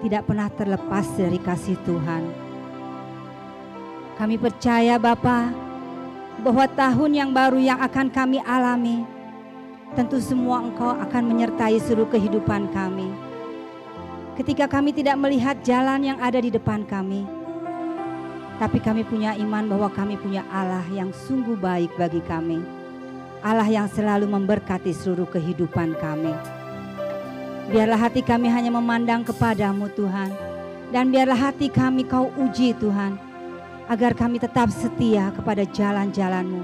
tidak pernah terlepas dari kasih Tuhan. Kami percaya Bapa, bahwa tahun yang baru yang akan kami alami, tentu semua Engkau akan menyertai seluruh kehidupan kami. Ketika kami tidak melihat jalan yang ada di depan kami, tapi kami punya iman bahwa kami punya Allah yang sungguh baik bagi kami. Allah yang selalu memberkati seluruh kehidupan kami. Biarlah hati kami hanya memandang kepadamu Tuhan. Dan biarlah hati kami Kau uji Tuhan, agar kami tetap setia kepada jalan-jalan-Mu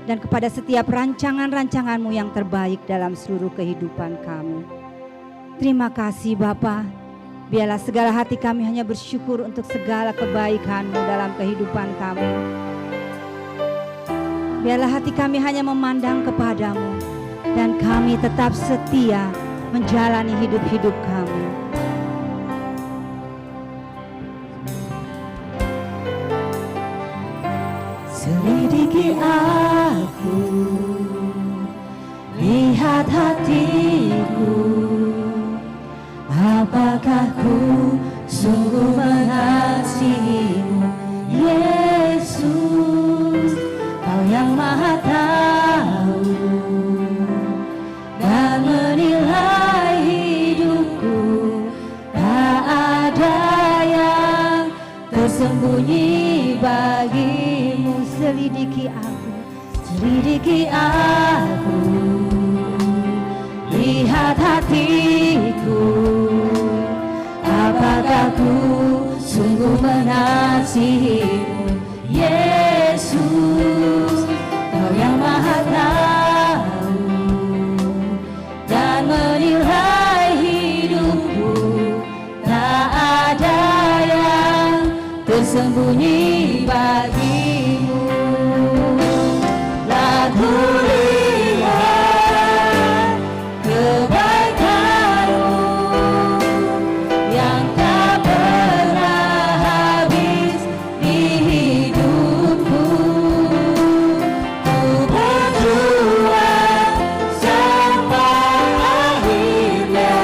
dan kepada setiap rancangan-rancangan-Mu yang terbaik dalam seluruh kehidupan kami. Terima kasih Bapa. Biarlah segala hati kami hanya bersyukur untuk segala kebaikan-Mu dalam kehidupan kami. Biarlah hati kami hanya memandang kepadamu dan kami tetap setia menjalani hidup-hidup kami. Selidiki aku, lihat hatiku, apakah ku sungguh mengasihimu, Yesus, Kau yang Maha Tahu dan menilai hidupku. Tak ada yang tersembunyi bagimu. Selidiki aku, lihat hatiku, apakah ku sungguh mengasihimu, Yesus, Kau yang Maha Tahu dan menilai hidupku. Tak ada yang tersembunyi bagimu. Ku lihat kebaikan-Mu yang tak pernah habis di hidupku. Ku berjuang sampai akhirnya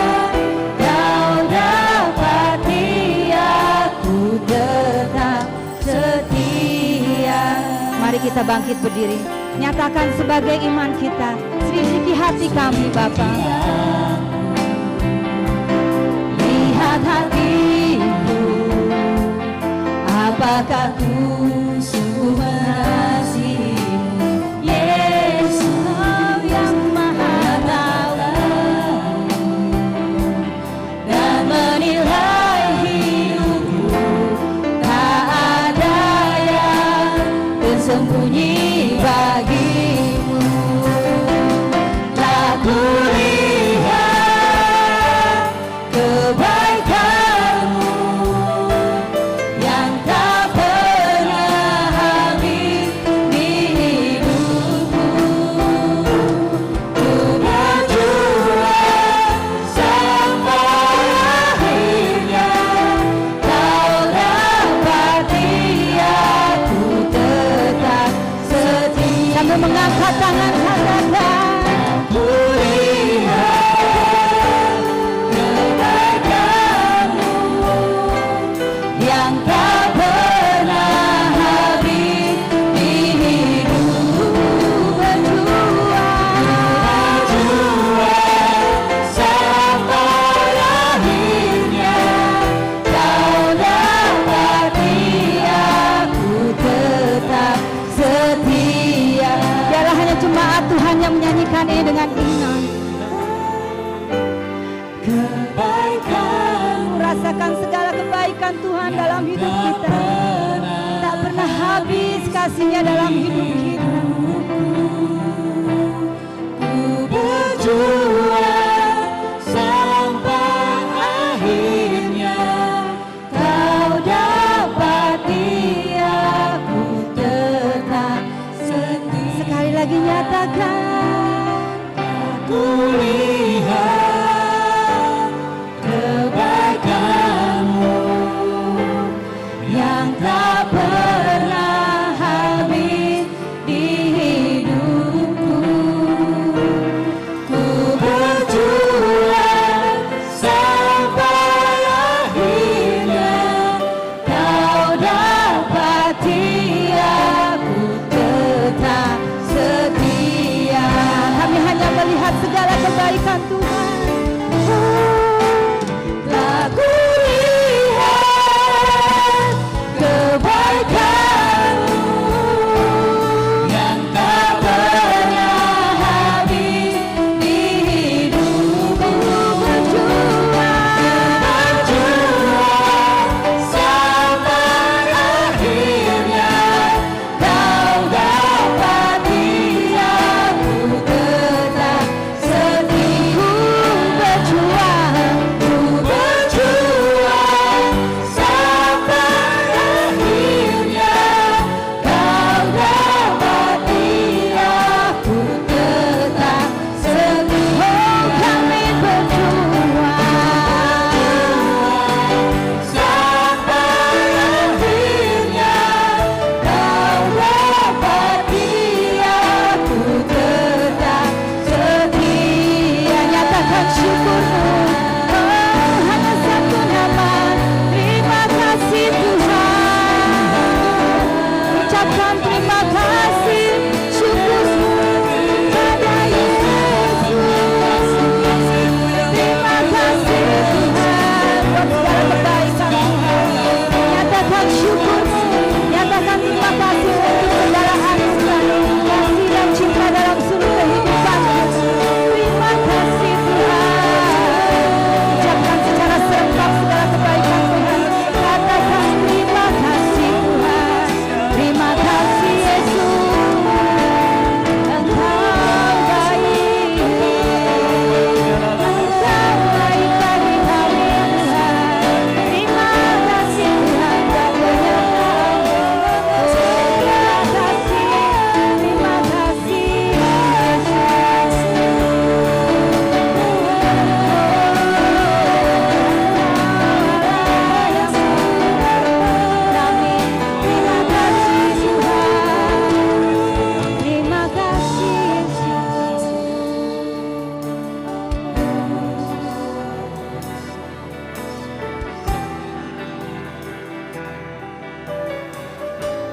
Kau dapati aku tetap setia. Mari kita bangkit berdiri. Nyatakan sebagai iman kita, selidiki hati kami Bapa. Lihat hatiku, apakah ku sungguh mengasihimu, Yesus, Kau yang Maha Tahu dan menilai hidupku. Tak ada yang tersembunyi bagimu. Tak kulihat kebaikan-Mu yang tak pernah habis di hidupku. Ku berjuang sampai akhirnya Kau dapati aku tetap setia. Sambil mengangkat tangan katakan, ku lihat kebaikan-Mu yang tak pernah habis di hidupku. Berjuang sampai akhirnya Kau dapati aku tetap setia. Biarlah hanya jemaat Tuhan yang menyanyikan ini dengan iman. Kebaikan-Mu, rasakan segala kebaikan Tuhan dalam hidup kita. Tak pernah habis kasih-Nya dalam hidup kita. Ku berjuang sampai akhirnya Kau dapati aku tetap setia. Sekali lagi nyatakan, aku lihat kebaikan-Mu yang tak pernah habis di hidupku. Ku berjuang sampai akhir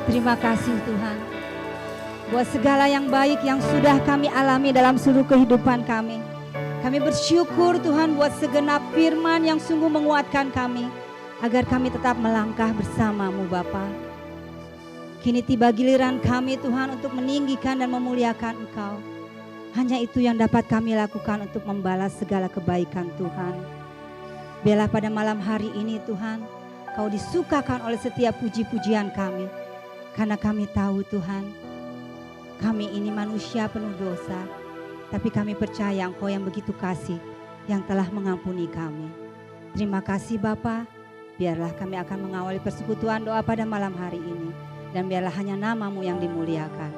Terima kasih Tuhan, buat segala yang baik yang sudah kami alami dalam seluruh kehidupan kami. Kami bersyukur Tuhan buat segenap firman yang sungguh menguatkan kami, agar kami tetap melangkah bersama-Mu Bapa. Kini tiba giliran kami Tuhan untuk meninggikan dan memuliakan Engkau. Hanya itu yang dapat kami lakukan untuk membalas segala kebaikan Tuhan. Biarlah pada malam hari ini Tuhan, Kau disukakan oleh setiap puji-pujian kami. Karena kami tahu Tuhan, kami ini manusia penuh dosa, tapi kami percaya Engkau yang begitu kasih, yang telah mengampuni kami. Terima kasih Bapa. Biarlah kami akan mengawali persekutuan doa pada malam hari ini, dan biarlah hanya nama-Mu yang dimuliakan.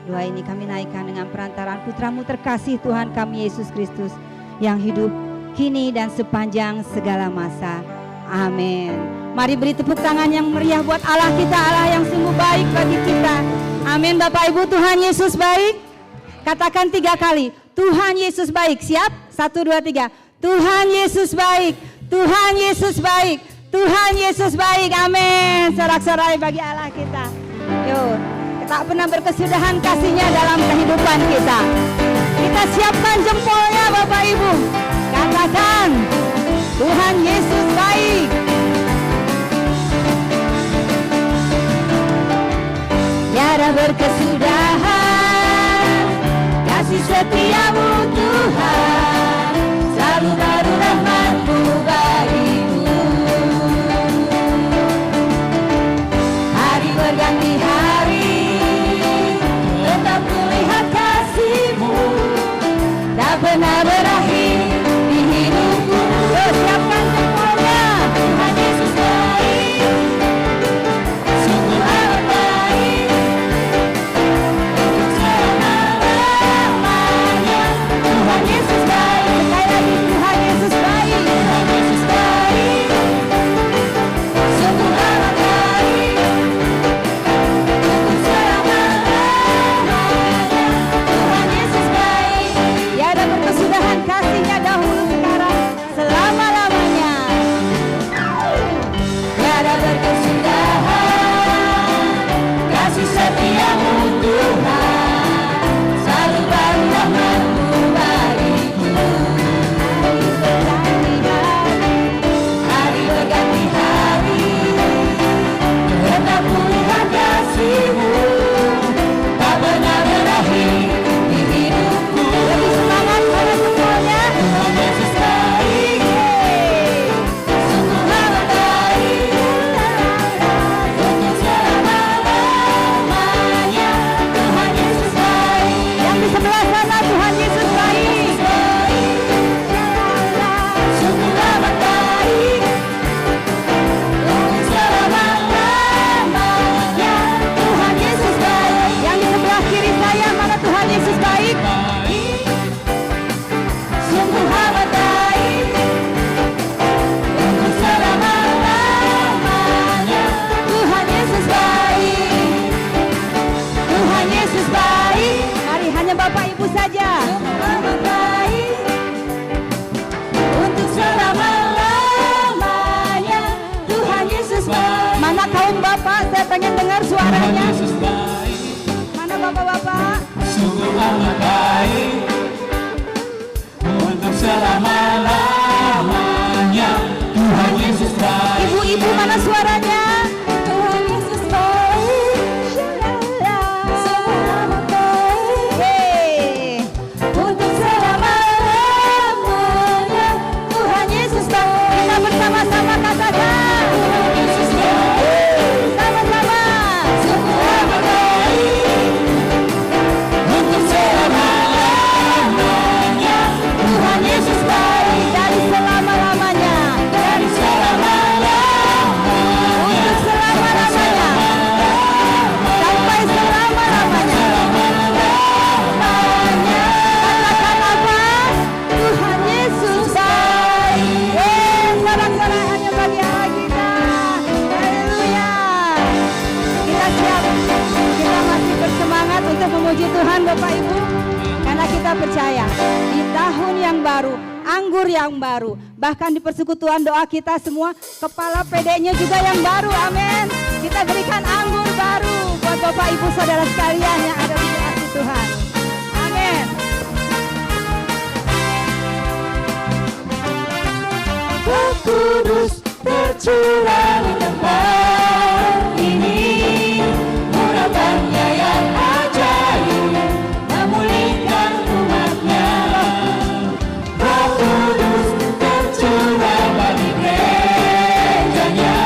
Doa ini kami naikkan dengan perantaraan Putra-Mu terkasih Tuhan kami Yesus Kristus, yang hidup kini dan sepanjang segala masa. Amin. Mari beri tepuk tangan yang meriah buat Allah kita, Allah yang sungguh baik bagi kita. Amin. Bapak Ibu, Tuhan Yesus baik. Katakan 3 kali, Tuhan Yesus baik. Siap? 1, 2, 3. Tuhan Yesus baik. Tuhan Yesus baik. Tuhan Yesus baik. Amin. Sorak-sorai bagi Allah kita. Yuk, tak pernah berkesudahan kasih-Nya dalam kehidupan kita. Kita siapkan jempolnya Bapak Ibu. Katakan, Tuhan Yesus baik. Tiada berkesudahan kasih setia-Mu Tuhan, selalu baru rahmat-Mu bagiku. Hari berganti hari, tetap kulihat kasih-Mu, tak pernah berakhir di hidupku. Siapkan jempolnya. Tuhan Yesus baik, sungguh amat baik, untuk selama-lamanya. Tuhan Yesus baik. Sekali lagi, Tuhan Yesus baik. Tuhan Yesus baik, sungguh amat baik, untuk selama-lamanya. Tuhan Yesus baik. Tiada berkesudahan kasih-Nya dahulu, sekarang, selama-lamanya. Tiada berkesudahan kasih setia-Mu Tuhan, selalu baru rahmat-Mu bagiku. Hari berganti hari, tetap kulihat kasih-Mu, tak pernah berakhir di hidupku. Lebih semangat pada semuanya. Tuhan Yesus baik, sungguh amat baik, untuk selama-lamanya. Tuhan Yesus baik. Yang di sebelah sana, Tuhan Yesus baik, sungguh amat baik, untuk selama-lamanya. Tuhan Yesus baik. Yang di sebelah kiri saya, mana Tuhan Yesus baik, sungguh amat baik, untuk selama-lamanya. Tuhan Yesus baik. Tuhan Yesus baik. Mari hanya Bapak Ibu saja. Sungguh amat baik, untuk selama-lamanya. Tuhan Yesus baik. Mana kaum Bapak? Saya pengen dengar suaranya. Yesus baik, Mana Bapak-bapak? sungguh amat baik, untuk selama-lamanya. Tuhan Yesus baik. Ibu-ibu mana suaranya? Tuhan Yesus baik. Sungguh amat baik. Yeay. Untuk selama-lamanya. Tuhan Yesus baik. Kita bersama-sama katakan. Tuhan Yesus baik. Sama-sama. Sungguh amat baik, Untuk selama-lamanya. Tuhan Yesus baik. Dari selama-lamanya. Dari selama-lamanya. Untuk selama-lamanya. Sampai selama-lamanya. Lamanya. Katakan apa? Tuhan Yesus baik. Sorak-sorai hanya bagi Allah kita. Haleluya. Kita siap. Kita masih bersemangat untuk memuji Tuhan Bapak Ibu. Karena kita percaya di tahun yang baru, anggur yang baru, bahkan di persekutuan doa kita semua, kepala PD-nya juga yang baru. Amin. Kita berikan anggur baru Bapak Ibu Saudara sekalian yang ada di hati Tuhan. Amin. Roh Kudus tercurah di tempat ini, urapannya yang ajaib memulihkan umatnya. Roh Kudus tercurah bagi gerejanya,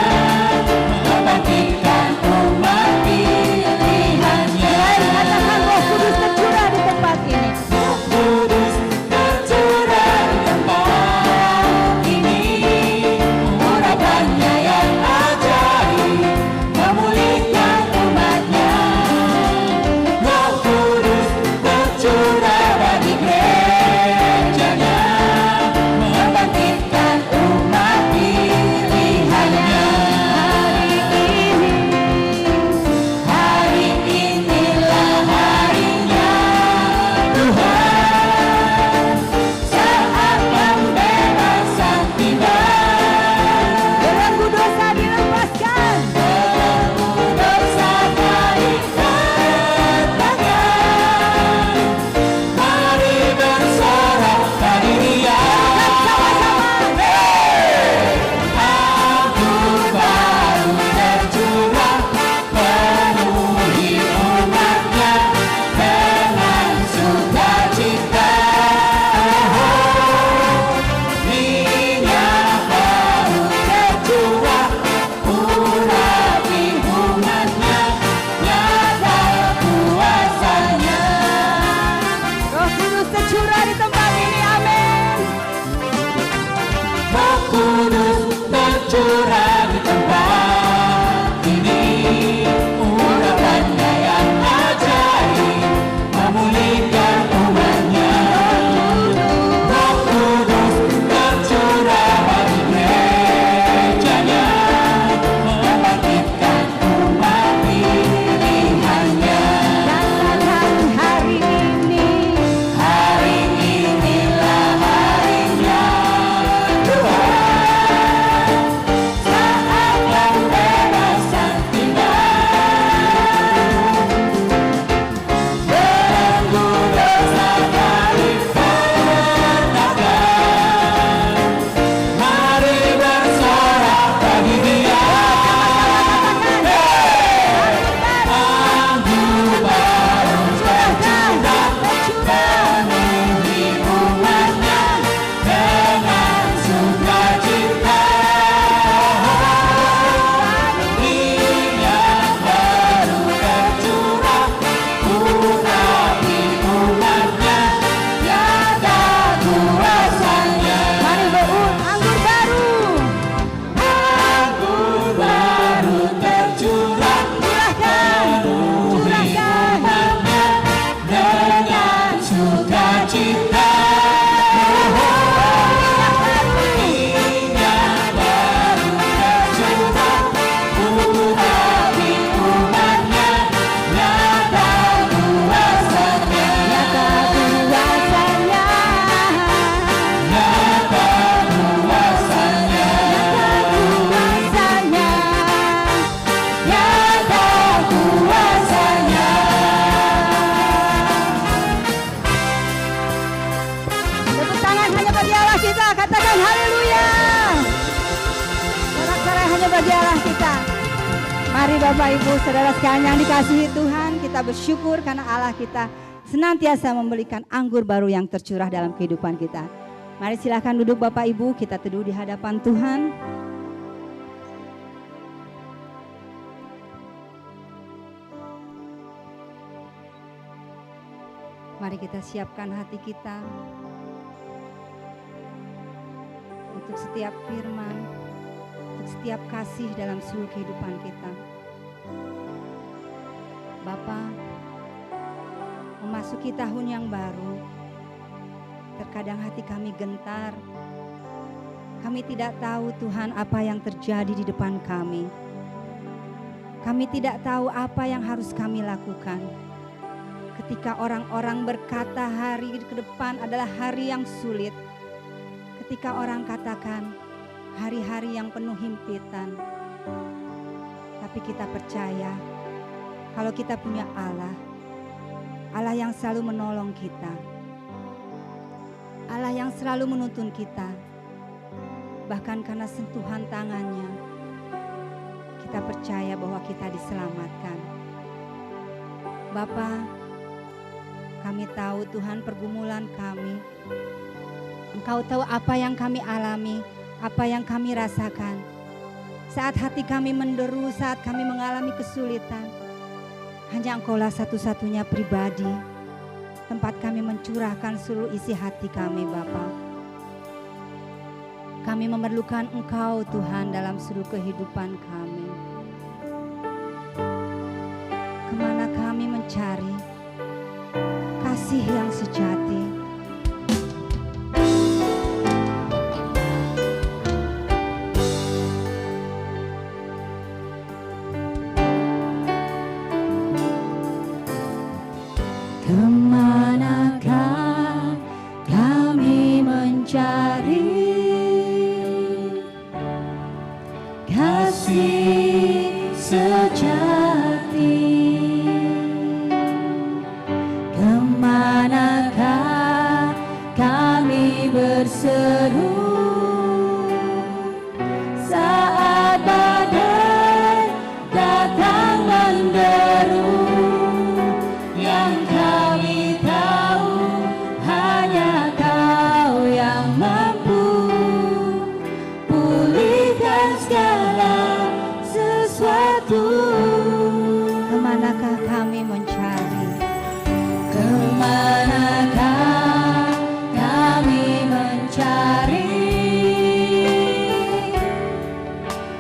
membangkitkan umat pilihannya. Katakan Roh Kudus tercurah di tempat ini. Roh Kudus tercurah di tempat ini, urapannya yang ajaib memulihkan umatnya. Roh Kudus tercurah bagi gerejanya, membangkitkan umat pilihannya. Hari inilah harinya Tuhan, saat pembebasan tiba. Belenggu dosa dilepaskan. Belenggu dosa diletakkan. Mari bersorak bagi Dia. Anggur baru tercurah, penuhi umatnya dengan sukacita. Minyak baru tercurah, urapi umatnya, nyata kuasanya. Roh Kudus tercurah di tempat ini. Amin. Roh Kudus tercurah di tempat ini, urapannya yang ajaib memulihkan umatnya. Roh Kudus tercurah bagi gerejanya, membangkitkan umat pilihannya. Katakan hari ini. Hari inilah harinya Tuhan, saat pembebasan tiba. Belenggu dosa diletakkan. Mari bersorak bagi Dia. Anggur baru tercurah, penuhi umatnya dengan sukacita. Minyak baru tercurah, urapi umatnya, nyata kuasanya. Mari anggur baru. Anggur baru tercurah, penuhi umatnya dengan sukacita. Minyak baru tercurah, urapi umatnya, nyata kuasanya. Nyata kuasanya. Nyata kuasanya. Kuasanya. Nyata kuasanya. Tepuk tangan hanya bagi Allah kita. Katakan haleluya. Sorak-sorai hanya bagi Allah kita. Mari Bapak Ibu Saudara sekalian yang dikasihi Tuhan, kita bersyukur karena Allah kita senantiasa memberikan anggur baru yang tercurah dalam kehidupan kita. Mari silakan duduk Bapak Ibu, kita teduh di hadapan Tuhan. Mari kita siapkan hati kita untuk setiap firman, untuk setiap kasih dalam seluruh kehidupan kita. Bapa, memasuki tahun yang baru, terkadang hati kami gentar. Kami tidak tahu Tuhan apa yang terjadi di depan kami. Kami tidak tahu apa yang harus kami lakukan. Ketika orang-orang berkata hari ke depan adalah hari yang sulit. Ketika orang katakan hari-hari yang penuh himpitan. Tapi kita percaya kalau kita punya Allah, Allah yang selalu menolong kita, Allah yang selalu menuntun kita. Bahkan karena sentuhan tangannya, kita percaya bahwa kita diselamatkan. Bapa, kami tahu Tuhan pergumulan kami. Engkau tahu apa yang kami alami, apa yang kami rasakan. Saat hati kami menderu, saat kami mengalami kesulitan, hanya Engkaulah satu-satunya pribadi tempat kami mencurahkan seluruh isi hati kami, Bapa. Kami memerlukan Engkau, Tuhan, dalam seluruh kehidupan kami. Kemana kami mencari kasih yang sejati? Kemanakah kami mencari kasih sejati? Kemanakah kami berseru saat badai datang menderu? Yang kami tahu hanya Kau yang mampu pulihkan segala sesuatu. Kemanakah kami mencari? Kemanakah kami mencari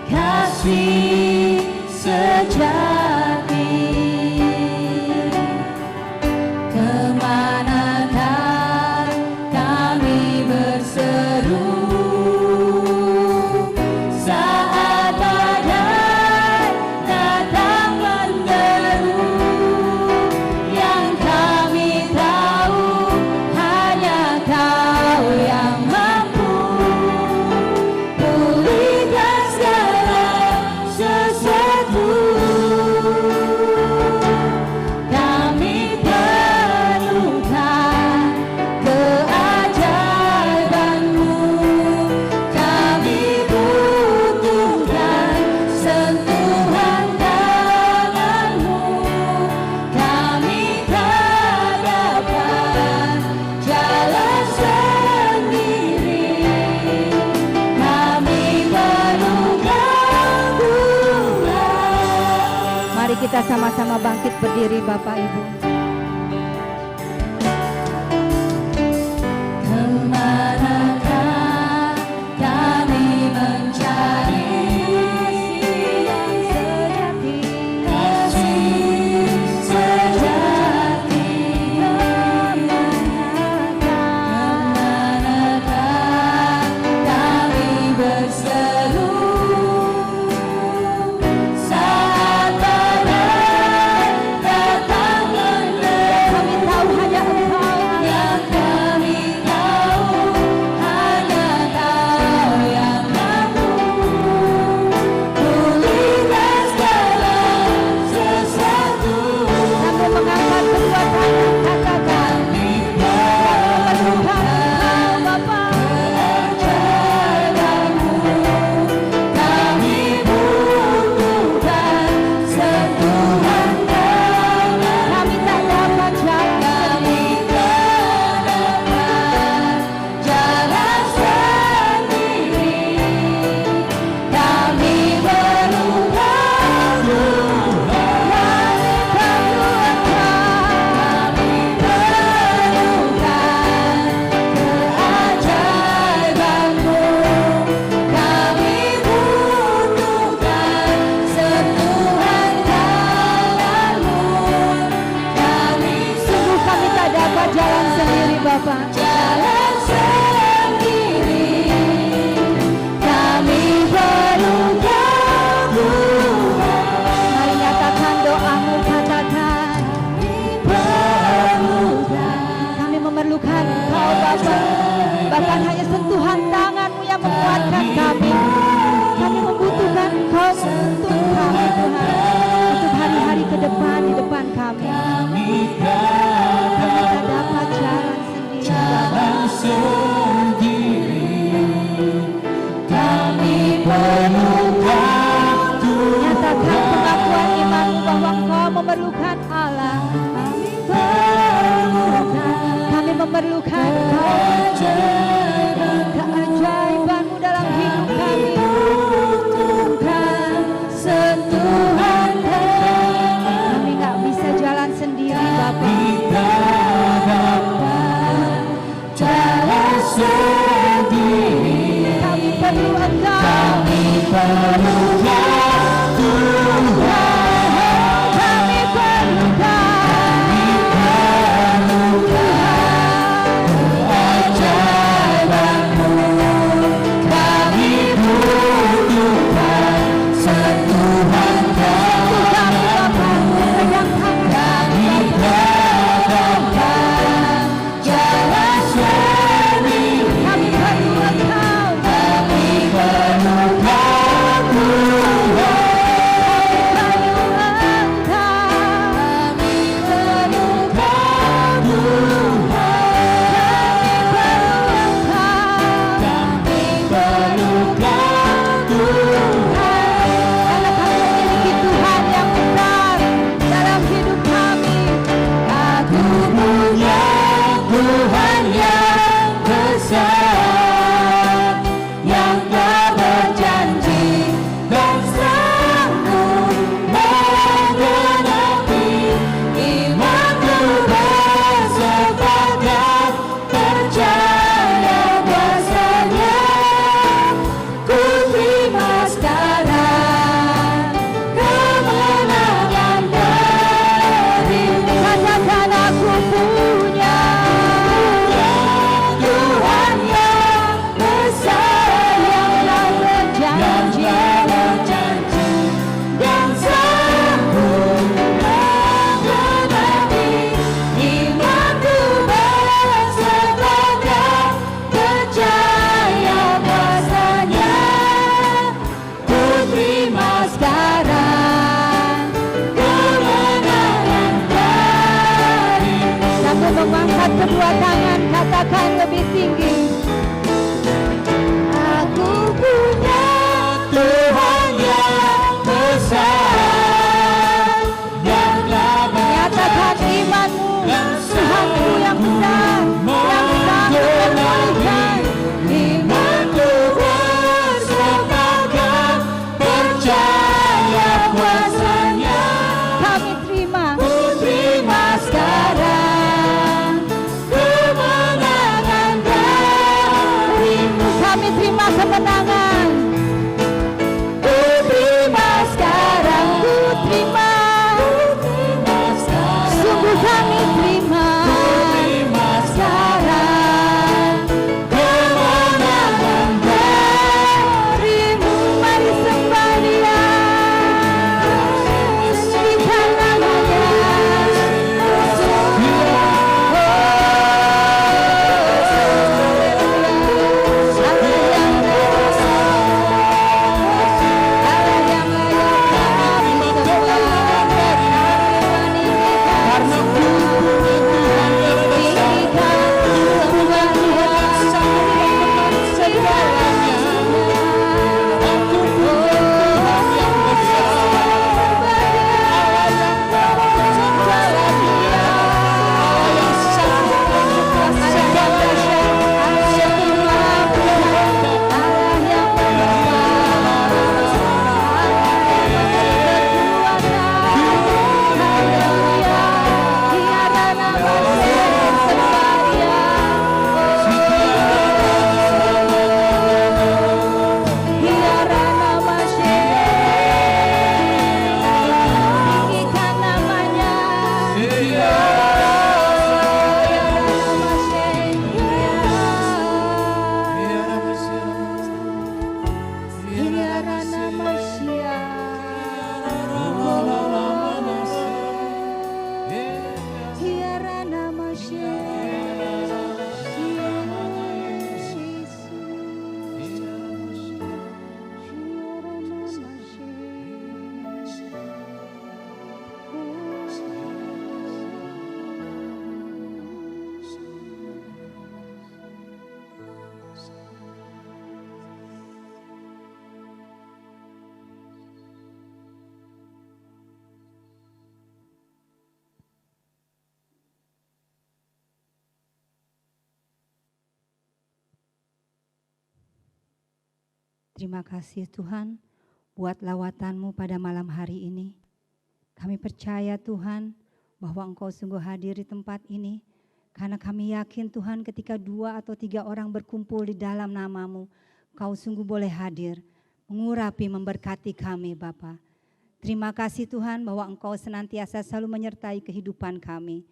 kasih sejati? Kemanakah kami berseru saat badai datang menderu? Yang kami tahu hanya Kau yang mampu pulihkan segala sesuatu. Kami perlukan keajaiban-Mu, kami butuhkan sentuhan tangan-Mu. Kami tak dapat jalan sendiri, kami perlukan Tuhan. Mari kita sama-sama bangkit berdiri, Bapak Ibu. Kemanakah kami mencari kasih sejati? Kemanakah kami berseru saat badai datang menderu? memerlukan Allah. Kami memerlukan, kami memerlukan keajaiban-Mu dalam hidup kami. Sentuhan Kami nggak bisa jalan sendiri, Bapa. jalan sendiri. Kami perlu Engkau. Kami perlu Tuhan. Kami perlu Keajaiban-Mu. Kami butuhkan sentuhan kami, Bapa. Pegang tangan kami, Bapa. jalan sendiri. Kami perlu Engkau. Kami perlu Tuhan. Terima kasih Tuhan buat lawatan-Mu pada malam hari ini. Kami percaya Tuhan bahwa Engkau sungguh hadir di tempat ini. Karena kami yakin Tuhan ketika 2 atau 3 orang berkumpul di dalam nama-Mu, Kau sungguh boleh hadir, mengurapi, memberkati kami Bapa. Terima kasih Tuhan bahwa Engkau senantiasa selalu menyertai kehidupan kami.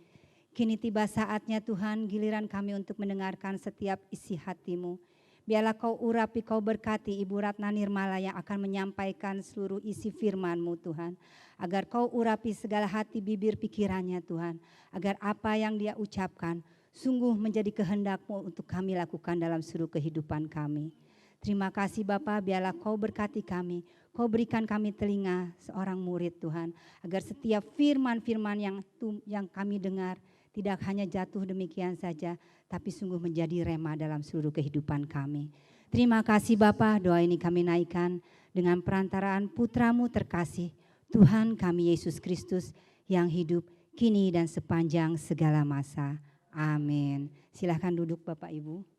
Kini tiba saatnya Tuhan giliran kami untuk mendengarkan setiap isi hati-Mu. Biarlah Kau urapi, Kau berkati Ibu Ratna Nirmala yang akan menyampaikan seluruh isi firman-Mu Tuhan. Agar Kau urapi segala hati, bibir, pikirannya Tuhan. Agar apa yang dia ucapkan sungguh menjadi kehendak-Mu untuk kami lakukan dalam seluruh kehidupan kami. Terima kasih Bapa, biarlah Kau berkati kami. Kau berikan kami telinga seorang murid Tuhan. Agar setiap firman-firman yang kami dengar tidak hanya jatuh demikian saja, tapi sungguh menjadi rema dalam seluruh kehidupan kami. Terima kasih Bapa, doa ini kami naikkan dengan perantaraan Putra-Mu terkasih, Tuhan kami Yesus Kristus yang hidup kini dan sepanjang segala masa. Amin. Silahkan duduk Bapak Ibu.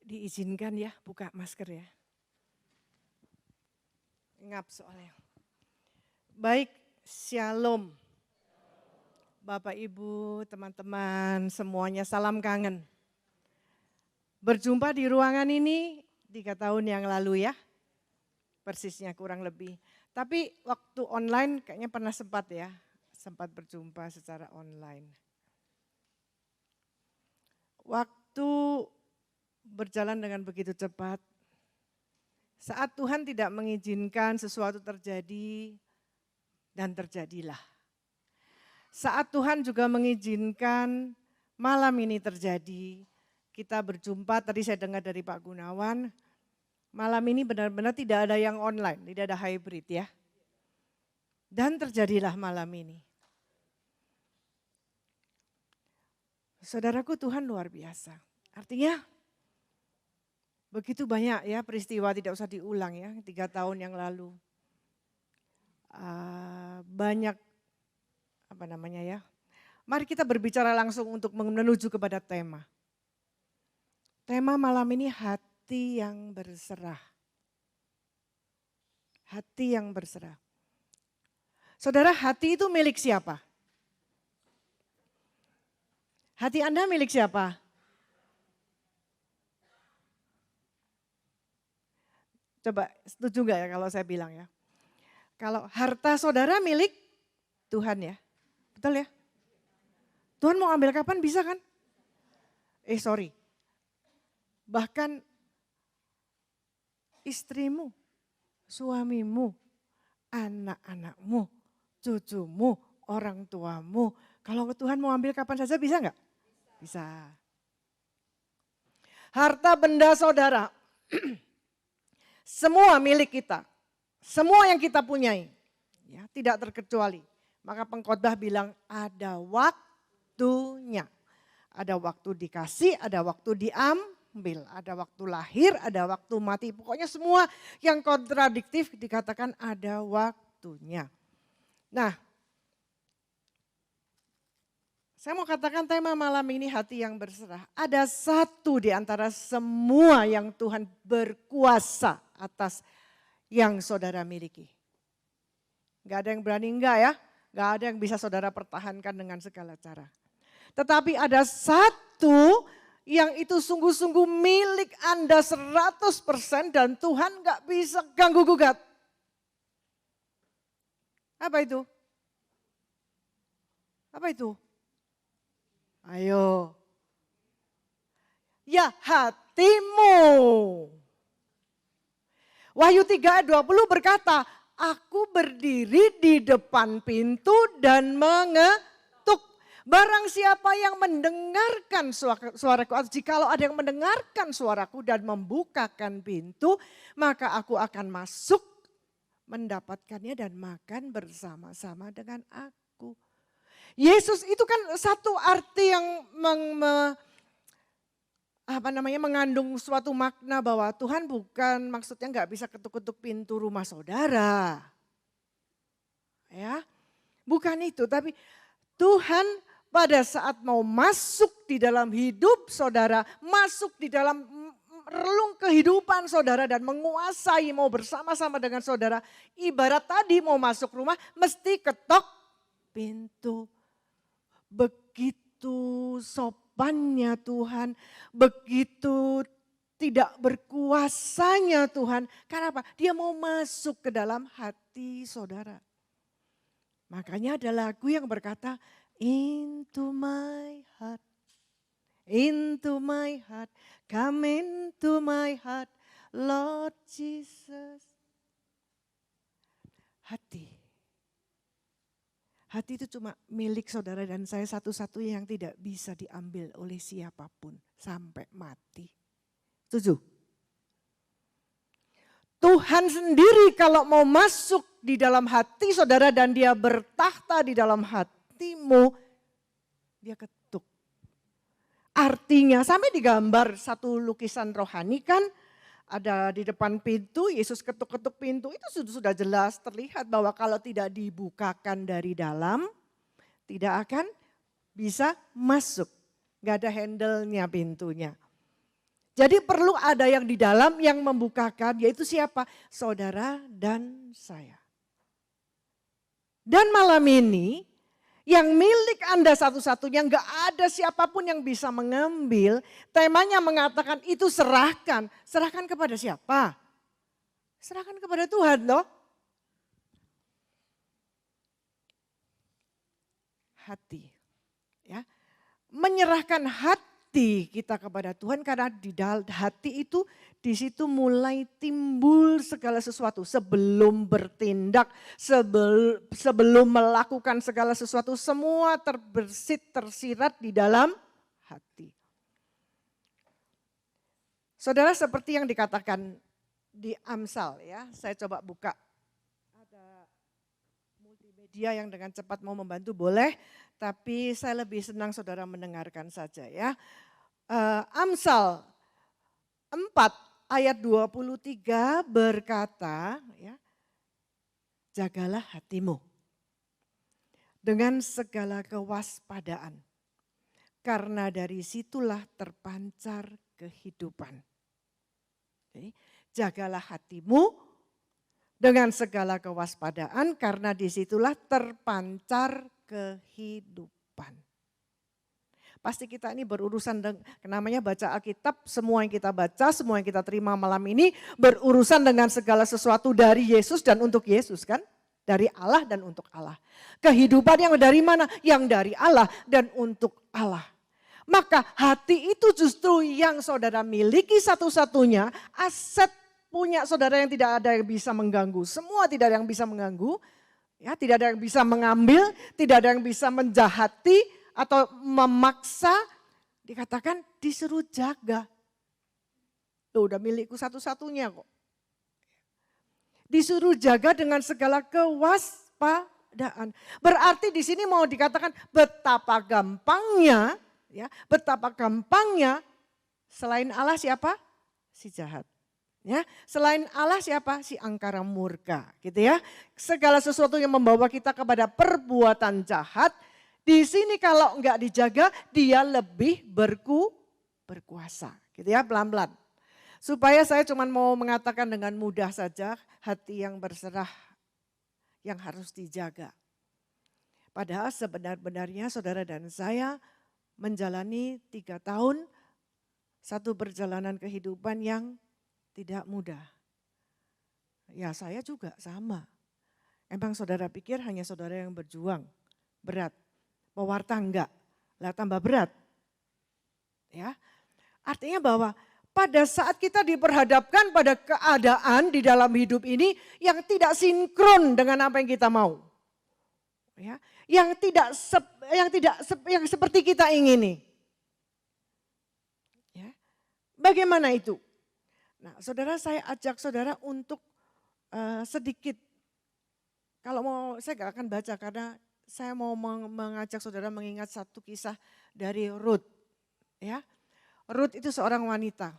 Diizinkan ya buka masker ya. Ngap soalnya. Baik, shalom. Bapak Ibu, teman-teman semuanya salam kangen. Berjumpa di ruangan ini 3 tahun yang lalu ya. Persisnya kurang lebih. Tapi waktu online kayaknya pernah sempat ya. Sempat berjumpa secara online. Waktu berjalan dengan begitu cepat. Saat Tuhan tidak mengizinkan sesuatu terjadi dan terjadilah. Saat Tuhan juga mengizinkan malam ini terjadi, kita berjumpa, tadi saya dengar dari Pak Gunawan, malam ini benar-benar tidak ada yang online, tidak ada hybrid ya. Dan terjadilah malam ini. Saudaraku, Tuhan luar biasa. Artinya begitu banyak ya peristiwa, tidak usah diulang ya, 3 tahun yang lalu. Banyak apa namanya ya. Mari kita berbicara langsung untuk menuju kepada tema. Tema malam ini hati yang berserah. Hati yang berserah. Saudara, hati itu milik siapa? Hati Anda milik siapa? Coba setuju enggak ya kalau saya bilang ya. Kalau harta saudara milik Tuhan ya. Betul ya? Tuhan mau ambil kapan bisa kan? Sorry. Bahkan istrimu, suamimu, anak-anakmu, cucumu, orang tuamu. Kalau Tuhan mau ambil kapan saja bisa enggak? Bisa. Harta benda saudara. Semua milik kita, semua yang kita punyai, ya, tidak terkecuali. Maka pengkhotbah bilang ada waktunya. Ada waktu dikasih, ada waktu diambil, ada waktu lahir, ada waktu mati. Pokoknya semua yang kontradiktif dikatakan ada waktunya. Nah, saya mau katakan tema malam ini hati yang berserah. Ada satu di antara semua yang Tuhan berkuasa atas yang saudara miliki. Gak ada yang berani enggak ya, gak ada yang bisa saudara pertahankan dengan segala cara. Tetapi ada satu yang itu sungguh-sungguh milik Anda 100% dan Tuhan gak bisa ganggu gugat. Apa itu? Apa itu? Ayo. Ya, hatimu. Wahyu 3 ayat 20 berkata, Aku berdiri di depan pintu dan mengetuk. Barang siapa yang mendengarkan suaraku, atau jikalau ada yang mendengarkan suaraku dan membukakan pintu, maka aku akan masuk, mendapatkannya dan makan bersama-sama dengan aku. Yesus itu kan satu arti yang mengandung suatu makna bahwa Tuhan bukan maksudnya nggak bisa ketuk-ketuk pintu rumah saudara. Ya, bukan itu, tapi Tuhan pada saat mau masuk di dalam hidup saudara, masuk di dalam relung kehidupan saudara dan menguasai, mau bersama-sama dengan saudara. Ibarat tadi mau masuk rumah mesti ketok pintu. Begitu sopannya Tuhan, begitu tidak berkuasanya Tuhan. Karena apa? Dia mau masuk ke dalam hati saudara. Makanya ada lagu yang berkata, into my heart, come into my heart, Lord Jesus. Hati itu cuma milik saudara dan saya satu-satunya yang tidak bisa diambil oleh siapapun sampai mati. Setuju? Tuhan sendiri kalau mau masuk di dalam hati saudara dan dia bertahta di dalam hatimu, dia ketuk. Artinya sampai digambar satu lukisan rohani kan, ada di depan pintu, Yesus ketuk-ketuk pintu, itu sudah jelas terlihat bahwa kalau tidak dibukakan dari dalam, tidak akan bisa masuk. Gak ada handle-nya pintunya. Jadi perlu ada yang di dalam yang membukakan, yaitu siapa? Saudara dan saya. Dan malam ini, yang milik Anda satu-satunya, gak ada siapapun yang bisa mengambil. Temanya mengatakan itu serahkan. Serahkan kepada siapa? Serahkan kepada Tuhan loh. Hati. Ya. Menyerahkan hati kita kepada Tuhan karena di dalam hati itu di situ mulai timbul segala sesuatu sebelum bertindak, sebelum melakukan segala sesuatu, semua terbersit, tersirat di dalam hati. Saudara, seperti yang dikatakan di Amsal ya, saya coba buka. Ada multimedia yang dengan cepat mau membantu boleh, tapi saya lebih senang saudara mendengarkan saja ya. Amsal 4 ayat 23 berkata, ya, jagalah hatimu dengan segala kewaspadaan, karena dari situlah terpancar kehidupan. Jadi, jagalah hatimu dengan segala kewaspadaan, karena di situlah terpancar kehidupan. Pasti kita ini berurusan dengan, namanya baca Alkitab, semua yang kita baca, semua yang kita terima malam ini berurusan dengan segala sesuatu dari Yesus dan untuk Yesus kan? Dari Allah dan untuk Allah. Kehidupan yang dari mana? Yang dari Allah dan untuk Allah. Maka hati itu justru yang saudara miliki satu-satunya, aset punya saudara yang tidak ada yang bisa mengganggu. Semua tidak ada yang bisa mengganggu, ya, tidak ada yang bisa mengambil, tidak ada yang bisa menjahati, atau memaksa, dikatakan disuruh jaga. Loh, udah milikku satu-satunya kok. Disuruh jaga dengan segala kewaspadaan. Berarti di sini mau dikatakan betapa gampangnya, ya, betapa gampangnya selain Allah siapa? Si jahat. Ya, selain Allah siapa? Si angkara murka, gitu ya. Segala sesuatu yang membawa kita kepada perbuatan jahat, di sini kalau enggak dijaga, dia lebih berkuasa. Gitu ya, pelan-pelan. Supaya saya cuma mau mengatakan dengan mudah saja, hati yang berserah yang harus dijaga. Padahal sebenar-benarnya saudara dan saya menjalani 3 tahun, satu perjalanan kehidupan yang tidak mudah. Ya saya juga sama. Emang saudara pikir hanya saudara yang berjuang, berat. Pewarta enggak, lah tambah berat. Ya, artinya bahwa pada saat kita diperhadapkan pada keadaan di dalam hidup ini yang tidak sinkron dengan apa yang kita mau. Ya, yang yang seperti kita ingini. Ya. Bagaimana itu? Nah, saudara, saya ajak saudara untuk sedikit, kalau mau saya gak akan baca karena saya mau mengajak saudara mengingat satu kisah dari Ruth. Ya, Ruth itu seorang wanita.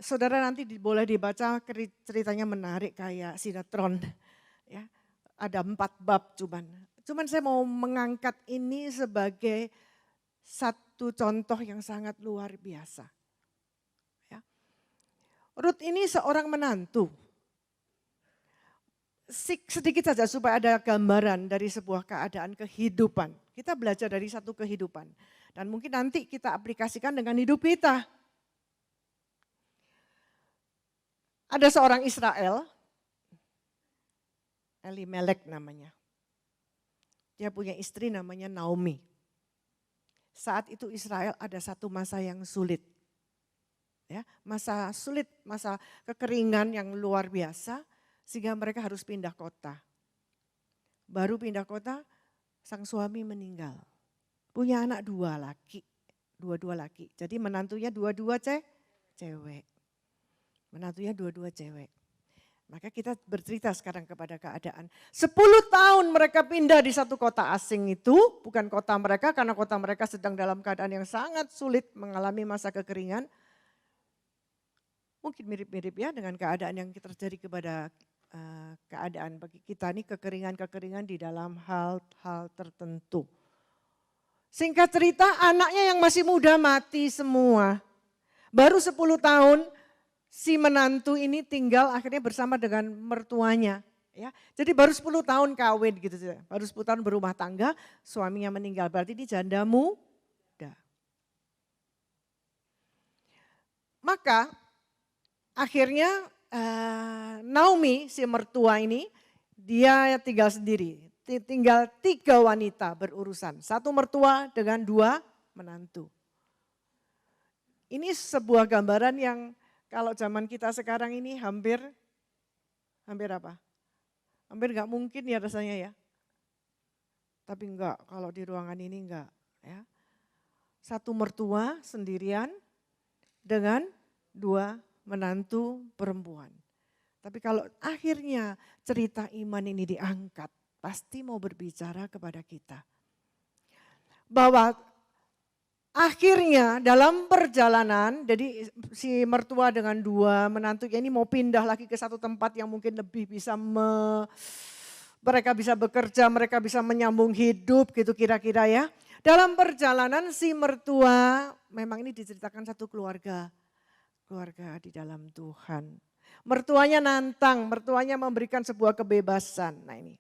Saudara nanti boleh dibaca, ceritanya menarik kayak sinetron. Ya, ada 4 bab cuman saya mau mengangkat ini sebagai satu contoh yang sangat luar biasa. Ya. Ruth ini seorang menantu. Sedikit saja supaya ada gambaran dari sebuah keadaan kehidupan. Kita belajar dari satu kehidupan. Dan mungkin nanti kita aplikasikan dengan hidup kita. Ada seorang Israel, Elimelek namanya. Dia punya istri namanya Naomi. Saat itu Israel ada satu masa yang sulit. Ya, masa sulit, masa kekeringan yang luar biasa sehingga mereka harus pindah kota. Baru pindah kota, sang suami meninggal. Punya anak 2 laki, dua-dua laki. Jadi menantunya dua-dua cewek. Menantunya dua-dua cewek. Maka kita bercerita sekarang kepada keadaan. 10 tahun mereka pindah di satu kota asing itu, bukan kota mereka karena kota mereka sedang dalam keadaan yang sangat sulit mengalami masa kekeringan. Mungkin mirip-mirip ya dengan keadaan yang terjadi kepada keadaan bagi kita ini, kekeringan-kekeringan di dalam hal-hal tertentu. Singkat cerita, anaknya yang masih muda mati semua. Baru 10 tahun si menantu ini tinggal akhirnya bersama dengan mertuanya. Ya, jadi baru 10 tahun kawin gitu saja. Baru 10 tahun berumah tangga, suaminya meninggal. Berarti ini janda muda. Maka akhirnya Naomi si mertua ini dia tinggal sendiri. Tinggal 3 wanita berurusan. 1 mertua dengan 2 menantu. Ini sebuah gambaran yang kalau zaman kita sekarang ini hampir apa? Hampir gak mungkin ya rasanya ya. Tapi enggak, kalau di ruangan ini enggak. Ya. 1 mertua sendirian dengan 2 menantu perempuan. Tapi kalau akhirnya cerita iman ini diangkat, pasti mau berbicara kepada kita. Bahwa akhirnya dalam perjalanan, jadi si mertua dengan 2 menantunya ini mau pindah lagi ke satu tempat yang mungkin lebih bisa mereka bisa bekerja, mereka bisa menyambung hidup gitu kira-kira ya. Dalam perjalanan si mertua, memang ini diceritakan satu keluarga di dalam Tuhan. Mertuanya nantang, mertuanya memberikan sebuah kebebasan. Nah ini.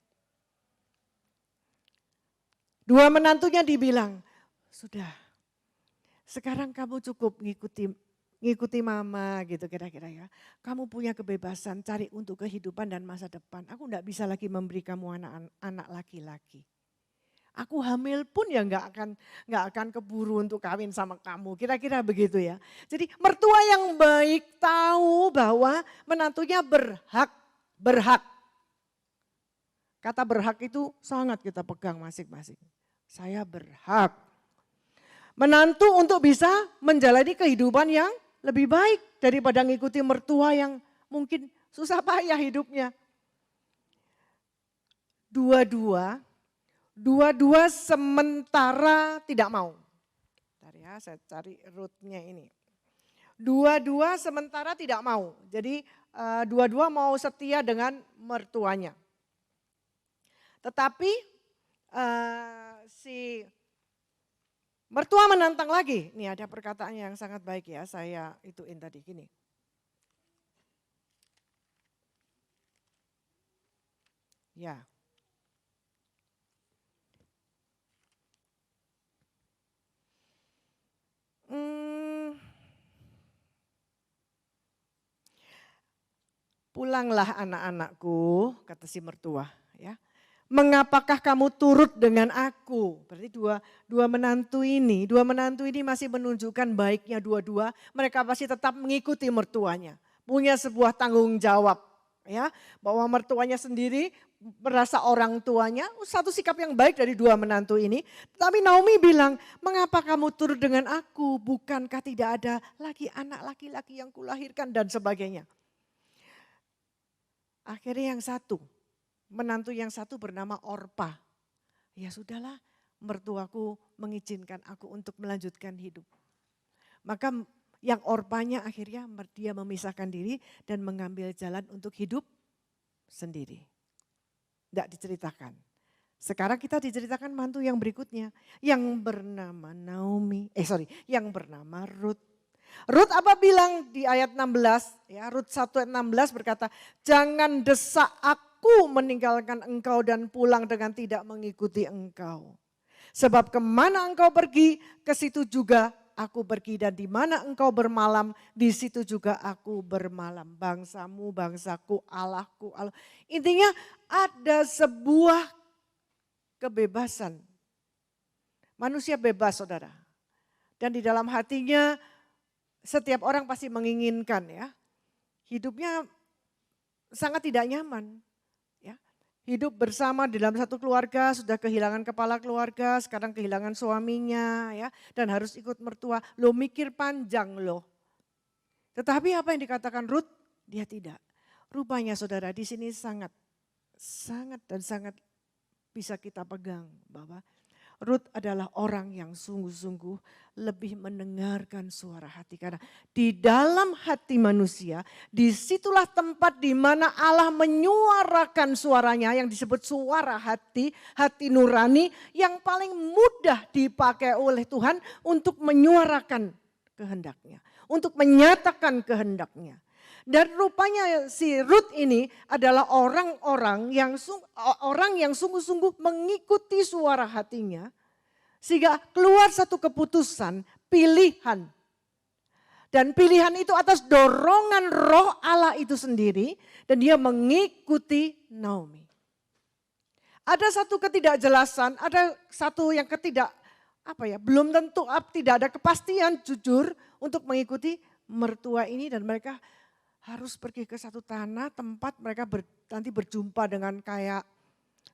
2 menantunya dibilang, sudah sekarang kamu cukup ngikuti mama gitu kira-kira ya. Kamu punya kebebasan cari untuk kehidupan dan masa depan. Aku enggak bisa lagi memberi kamu anak laki-laki. Aku hamil pun ya nggak akan keburu untuk kawin sama kamu. Kira-kira begitu ya. Jadi mertua yang baik tahu bahwa menantunya berhak. Kata berhak itu sangat kita pegang masing-masing. Saya berhak. Menantu untuk bisa menjalani kehidupan yang lebih baik daripada ngikuti mertua yang mungkin susah payah hidupnya. Dua-dua sementara tidak mau. Bentar ya, saya cari rootnya ini. Dua-dua sementara tidak mau. Jadi dua-dua mau setia dengan mertuanya. Tetapi si mertua menantang lagi. Nih ada perkataan yang sangat baik ya, saya ituin tadi gini. Ya. Pulanglah anak-anakku, kata si mertua, ya. mengapakah kamu turut dengan aku? Berarti dua menantu ini masih menunjukkan baiknya dua-dua. Mereka pasti tetap mengikuti mertuanya, punya sebuah tanggung jawab, ya, bahwa mertuanya sendiri merasa orang tuanya, satu sikap yang baik dari dua menantu ini. Tapi Naomi bilang, mengapa kamu turut dengan aku? Bukankah tidak ada lagi anak laki-laki yang kulahirkan dan sebagainya. Akhirnya menantu yang satu bernama Orpa. Ya sudahlah, mertuaku mengizinkan aku untuk melanjutkan hidup. Maka yang Orpanya akhirnya dia memisahkan diri dan mengambil jalan untuk hidup sendiri. Tidak diceritakan. Sekarang kita diceritakan mantu yang berikutnya. Yang bernama yang bernama Rut. Rut apa bilang di ayat 16, ya Rut 1 ayat 16 berkata, jangan desak aku meninggalkan engkau dan pulang dengan tidak mengikuti engkau. Sebab kemana engkau pergi, ke situ juga aku pergi, dan di mana engkau bermalam, di situ juga aku bermalam. Bangsamu, bangsaku, Allahku, Allah. Intinya ada sebuah kebebasan. Manusia bebas, saudara. Dan di dalam hatinya setiap orang pasti menginginkan, ya, hidupnya sangat tidak nyaman. Ya. Hidup bersama di dalam satu keluarga, sudah kehilangan kepala keluarga, sekarang kehilangan suaminya, ya, dan harus ikut mertua. Lo mikir panjang loh. Tetapi apa yang dikatakan Rut? Dia tidak. Rupanya saudara di sini sangat bisa kita pegang bahwa Rut adalah orang yang sungguh-sungguh lebih mendengarkan suara hati. Karena di dalam hati manusia, disitulah tempat di mana Allah menyuarakan suaranya yang disebut suara hati, hati nurani yang paling mudah dipakai oleh Tuhan untuk menyuarakan kehendaknya, untuk menyatakan kehendaknya. Dan rupanya si Rut ini adalah orang yang sungguh-sungguh mengikuti suara hatinya. Sehingga keluar satu keputusan, pilihan. Dan pilihan itu atas dorongan roh Allah itu sendiri. Dan dia mengikuti Naomi. Ada satu ketidakjelasan, ada satu yang belum tentu, tidak ada kepastian jujur untuk mengikuti mertua ini. Dan mereka harus pergi ke satu tanah tempat mereka nanti berjumpa dengan kayak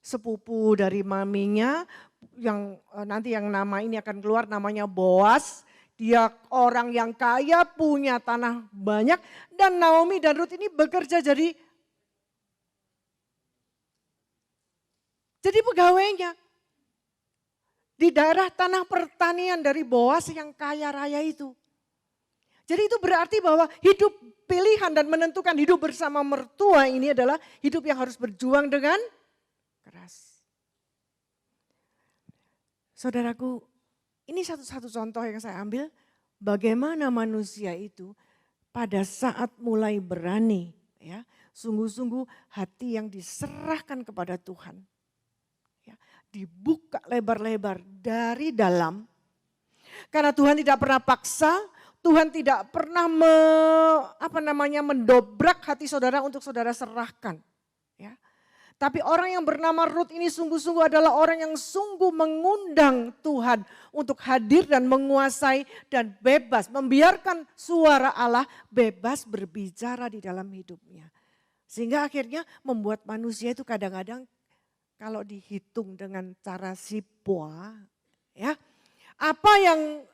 sepupu dari maminya yang nanti yang nama ini akan keluar namanya Boas. Dia orang yang kaya, punya tanah banyak, dan Naomi dan Rut ini bekerja jadi pegawainya di daerah tanah pertanian dari Boas yang kaya raya itu. Jadi itu berarti bahwa hidup pilihan dan menentukan hidup bersama mertua ini adalah hidup yang harus berjuang dengan keras. Saudaraku, ini satu contoh yang saya ambil bagaimana manusia itu pada saat mulai berani, ya, sungguh-sungguh hati yang diserahkan kepada Tuhan, ya, dibuka lebar-lebar dari dalam, karena Tuhan tidak pernah paksa. Tuhan tidak pernah mendobrak hati saudara untuk saudara serahkan. Ya. Tapi orang yang bernama Rut ini sungguh-sungguh adalah orang yang sungguh mengundang Tuhan untuk hadir dan menguasai dan bebas. Membiarkan suara Allah bebas berbicara di dalam hidupnya. Sehingga akhirnya membuat manusia itu kadang-kadang kalau dihitung dengan cara sipua, ya, apa yang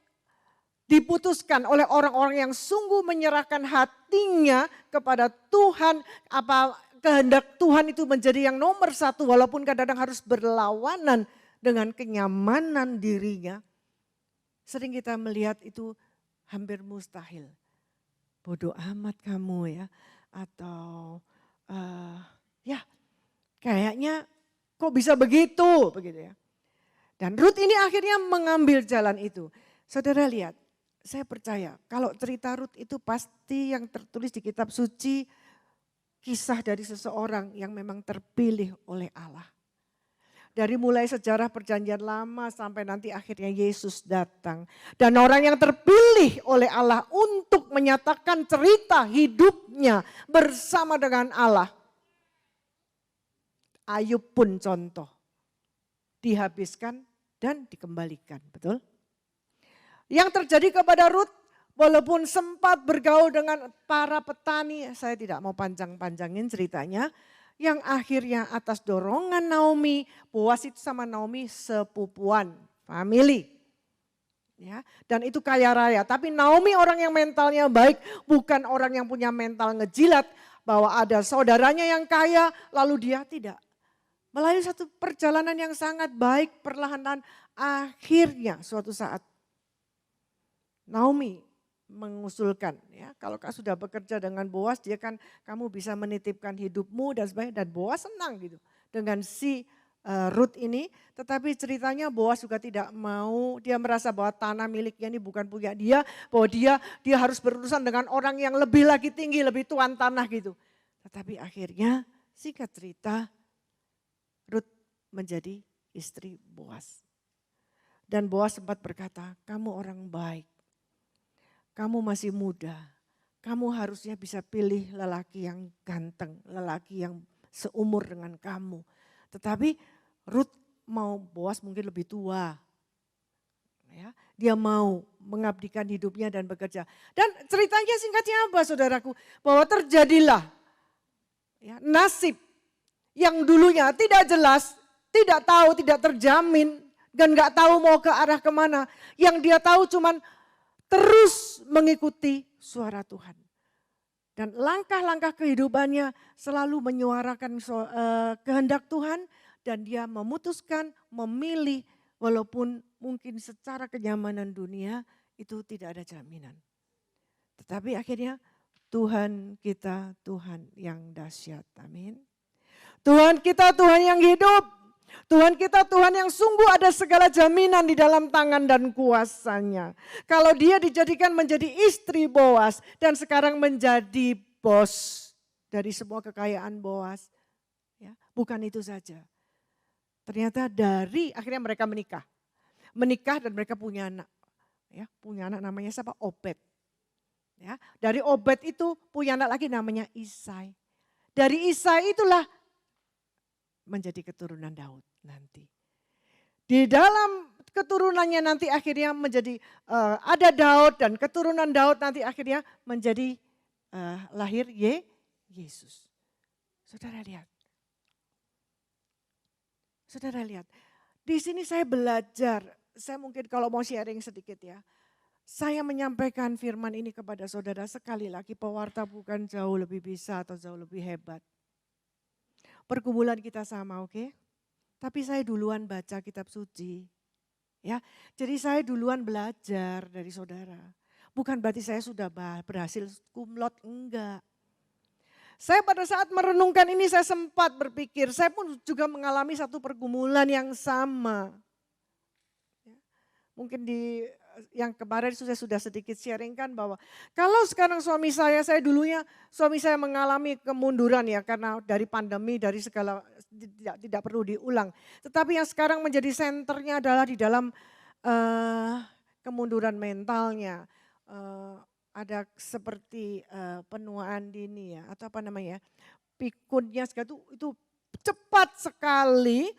diputuskan oleh orang-orang yang sungguh menyerahkan hatinya kepada Tuhan, apa kehendak Tuhan itu menjadi yang nomor satu walaupun kadang-kadang harus berlawanan dengan kenyamanan dirinya. Sering kita melihat itu hampir mustahil. Bodoh amat kamu, ya, atau ya kayaknya kok bisa begitu ya. Dan Rut ini akhirnya mengambil jalan itu. Saudara lihat. Saya percaya kalau cerita Rut itu pasti yang tertulis di kitab suci kisah dari seseorang yang memang terpilih oleh Allah. Dari mulai sejarah perjanjian lama sampai nanti akhirnya Yesus datang. Dan orang yang terpilih oleh Allah untuk menyatakan cerita hidupnya bersama dengan Allah. Ayub pun contoh. dihabiskan, dan dikembalikan. Betul? Yang terjadi kepada Ruth, walaupun sempat bergaul dengan para petani, saya tidak mau panjang-panjangin ceritanya, yang akhirnya atas dorongan Naomi, Boas itu sama Naomi sepupuan, family. Ya, dan itu kaya raya, tapi Naomi orang yang mentalnya baik, bukan orang yang punya mental ngejilat, bahwa ada saudaranya yang kaya, lalu dia tidak. Melalui satu perjalanan yang sangat baik, perlahan-lahan akhirnya suatu saat Naomi mengusulkan, ya kalau kau sudah bekerja dengan Boas, dia kan kamu bisa menitipkan hidupmu dan sebagainya, dan Boas senang gitu dengan si Ruth ini. Tetapi ceritanya Boas juga tidak mau, dia merasa bahwa tanah miliknya ini bukan punya dia, bahwa dia harus berurusan dengan orang yang lebih lagi tinggi, lebih tuan tanah gitu. Tetapi akhirnya singkat cerita, Ruth menjadi istri Boas. Dan Boas sempat berkata, kamu orang baik, kamu masih muda, kamu harusnya bisa pilih lelaki yang ganteng, lelaki yang seumur dengan kamu. Tetapi Ruth mau, Boas mungkin lebih tua. Ya, dia mau mengabdikan hidupnya dan bekerja. Dan ceritanya singkatnya apa saudaraku? Bahwa terjadilah ya, nasib yang dulunya tidak jelas, tidak tahu, tidak terjamin, dan gak tahu mau ke arah kemana. Yang dia tahu cuman terus mengikuti suara Tuhan. Dan langkah-langkah kehidupannya selalu menyuarakan kehendak Tuhan. Dan dia memutuskan, memilih, walaupun mungkin secara kenyamanan dunia itu tidak ada jaminan. Tetapi akhirnya Tuhan kita Tuhan yang dahsyat, amin. Tuhan kita Tuhan yang hidup, Tuhan kita Tuhan yang sungguh ada segala jaminan di dalam tangan dan kuasanya. Kalau dia dijadikan menjadi istri Boas dan sekarang menjadi bos dari semua kekayaan Boas. Ya, bukan itu saja. Ternyata akhirnya mereka menikah. Menikah dan mereka punya anak. Ya, punya anak namanya siapa? Obed. Ya, dari Obed itu punya anak lagi namanya Isai. Dari Isai itulah menjadi keturunan Daud nanti. Di dalam keturunannya nanti akhirnya menjadi ada Daud, dan keturunan Daud nanti akhirnya menjadi lahir Yesus. Saudara lihat. Saudara lihat. Di sini saya belajar, saya mungkin kalau mau sharing sedikit ya. Saya menyampaikan firman ini kepada saudara sekali lagi, pewarta bukan jauh lebih bisa atau jauh lebih hebat. Pergumulan kita sama, oke? Tapi saya duluan baca kitab suci. Ya, jadi saya duluan belajar dari saudara. Bukan berarti saya sudah berhasil kumlot, enggak. Saya pada saat merenungkan ini saya sempat berpikir, saya pun juga mengalami satu pergumulan yang sama. Ya, mungkin yang kemarin saya sudah sedikit sharingkan bahwa kalau sekarang suami saya dulunya suami saya mengalami kemunduran ya karena dari pandemi, dari segala tidak perlu diulang. Tetapi yang sekarang menjadi senternya adalah di dalam kemunduran mentalnya. Ada seperti penuaan dini ya atau apa namanya, pikunnya itu cepat sekali.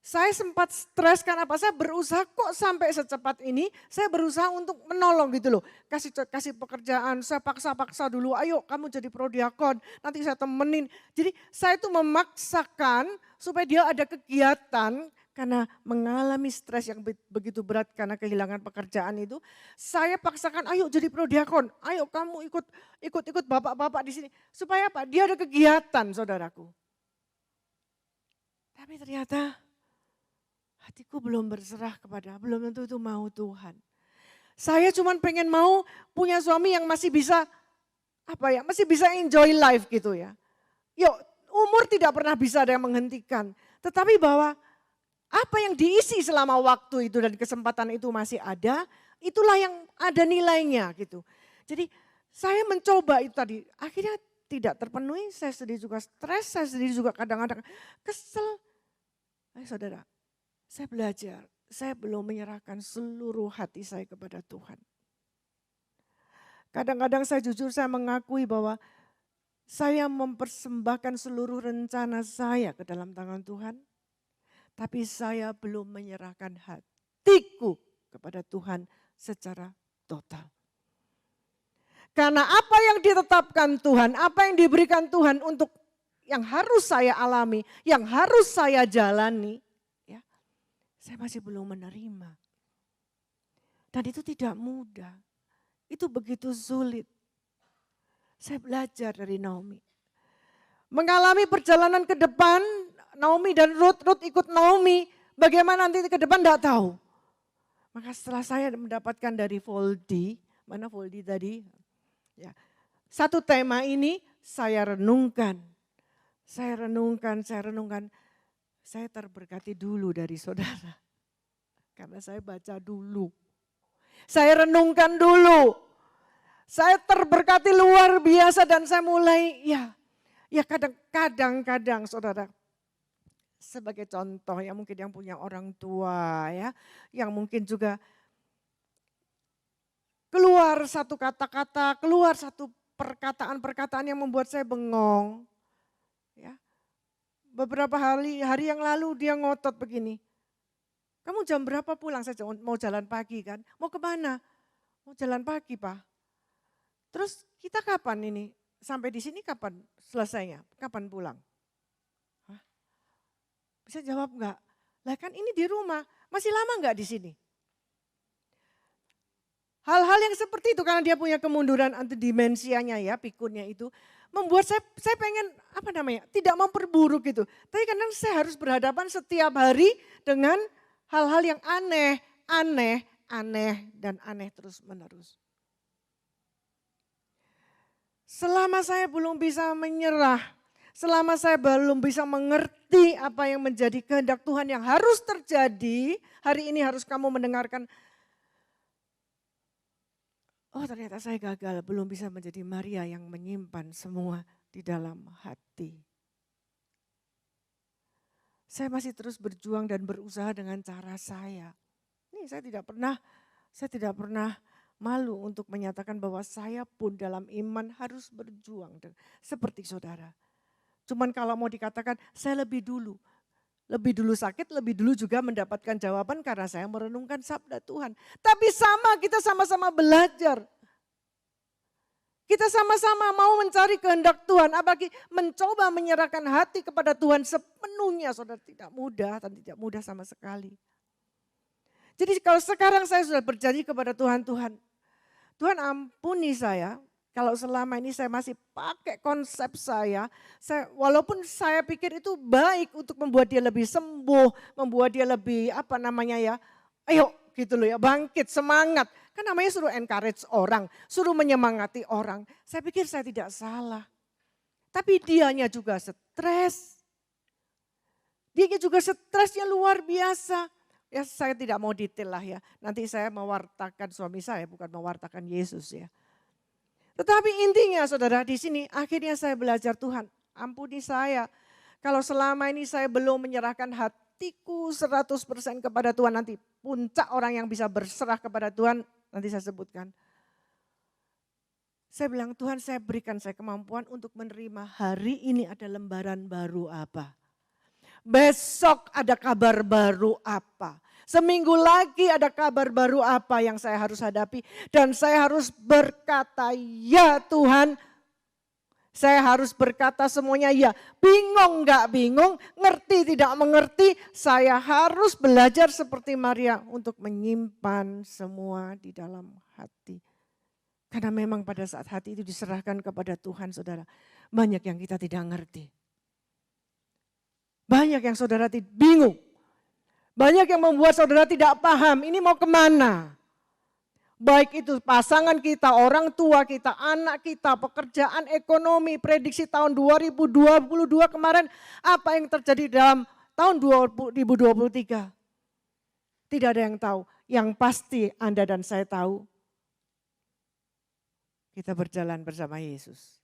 Saya sempat stres karena apa? Saya berusaha kok sampai secepat ini, saya berusaha untuk menolong gitu loh. Kasih pekerjaan, saya paksa-paksa dulu, ayo kamu jadi prodiakon, nanti saya temenin. Jadi saya itu memaksakan supaya dia ada kegiatan karena mengalami stres yang begitu berat karena kehilangan pekerjaan itu. Saya paksakan, ayo jadi prodiakon, ayo kamu ikut bapak-bapak di sini. Supaya apa? Dia ada kegiatan saudaraku. Tapi ternyata hatiku belum berserah belum tentu itu mau Tuhan. Saya cuma pengen mau punya suami yang masih bisa masih bisa enjoy life gitu ya. Yuk, umur tidak pernah bisa ada yang menghentikan. Tetapi bahwa apa yang diisi selama waktu itu dan kesempatan itu masih ada, itulah yang ada nilainya gitu. Jadi saya mencoba itu tadi, akhirnya tidak terpenuhi, saya sendiri juga stres, saya sendiri juga kadang-kadang kesel. Saudara, saya belajar, saya belum menyerahkan seluruh hati saya kepada Tuhan. Kadang-kadang saya jujur saya mengakui bahwa saya mempersembahkan seluruh rencana saya ke dalam tangan Tuhan. Tapi saya belum menyerahkan hatiku kepada Tuhan secara total. Karena apa yang ditetapkan Tuhan, apa yang diberikan Tuhan untuk yang harus saya alami, yang harus saya jalani, ya, saya masih belum menerima. Dan itu tidak mudah, itu begitu sulit. Saya belajar dari Naomi. Mengalami perjalanan ke depan, Naomi dan Ruth ikut Naomi, bagaimana nanti ke depan tidak tahu. Maka setelah saya mendapatkan dari Voldy, mana Voldy tadi? Ya, satu tema ini saya renungkan. Saya renungkan. Saya terberkati dulu dari saudara. Karena saya baca dulu. Saya renungkan dulu. Saya terberkati luar biasa dan saya mulai ya kadang-kadang saudara. Sebagai contoh ya mungkin yang punya orang tua ya. Yang mungkin juga keluar satu kata-kata, keluar satu perkataan-perkataan yang membuat saya bengong. Ya. Beberapa hari yang lalu dia ngotot begini. Kamu jam berapa pulang? Saya mau jalan pagi kan. Mau kemana? Mau jalan pagi Pak. Terus kita kapan ini? Sampai di sini kapan selesainya? Kapan pulang? Hah? Bisa jawab enggak? Lah kan ini di rumah. Masih lama enggak di sini? Hal-hal yang seperti itu karena dia punya kemunduran antidimensianya ya, pikunnya itu. Membuat saya pengen tidak memperburuk gitu. Tapi kadang saya harus berhadapan setiap hari dengan hal-hal yang aneh dan aneh terus menerus. Selama saya belum bisa menyerah, selama saya belum bisa mengerti apa yang menjadi kehendak Tuhan yang harus terjadi, hari ini harus kamu mendengarkan, oh ternyata saya gagal, belum bisa menjadi Maria yang menyimpan semua di dalam hati. Saya masih terus berjuang dan berusaha dengan cara saya. Ini saya tidak pernah malu untuk menyatakan bahwa saya pun dalam iman harus berjuang seperti saudara. Cuman kalau mau dikatakan saya lebih dulu sakit, lebih dulu juga mendapatkan jawaban karena saya merenungkan sabda Tuhan. Tapi kita sama-sama belajar. Kita sama-sama mau mencari kehendak Tuhan, apalagi mencoba menyerahkan hati kepada Tuhan sepenuhnya, saudara, tidak mudah dan tidak mudah sama sekali. Jadi kalau sekarang saya sudah berjanji kepada Tuhan, Tuhan ampuni saya, kalau selama ini saya masih pakai konsep walaupun saya pikir itu baik untuk membuat dia lebih sembuh, membuat dia lebih ayo gitu loh ya, bangkit, semangat. Kan namanya suruh encourage orang, suruh menyemangati orang. Saya pikir saya tidak salah. Tapi dianya juga stres. Dia juga stresnya luar biasa. Ya saya tidak mau detail lah ya. Nanti saya mewartakan suami saya, bukan mewartakan Yesus ya. Tetapi intinya saudara di sini akhirnya saya belajar Tuhan. Ampuni saya. Kalau selama ini saya belum menyerahkan hatiku 100% kepada Tuhan, nanti puncak orang yang bisa berserah kepada Tuhan nanti saya sebutkan. Saya bilang Tuhan saya berikan saya kemampuan untuk menerima hari ini ada lembaran baru apa. Besok ada kabar baru apa. Seminggu lagi ada kabar baru apa yang saya harus hadapi. Dan saya harus berkata ya Tuhan. Saya harus berkata semuanya ya. Bingung gak bingung, ngerti tidak mengerti. Saya harus belajar seperti Maria untuk menyimpan semua di dalam hati. Karena memang pada saat hati itu diserahkan kepada Tuhan saudara. Banyak yang kita tidak ngerti. Banyak yang saudara bingung. Banyak yang membuat saudara tidak paham ini mau kemana. Baik itu pasangan kita, orang tua kita, anak kita, pekerjaan, ekonomi, prediksi tahun 2022 kemarin. Apa yang terjadi dalam tahun 2023? Tidak ada yang tahu. Yang pasti Anda dan saya tahu. Kita berjalan bersama Yesus.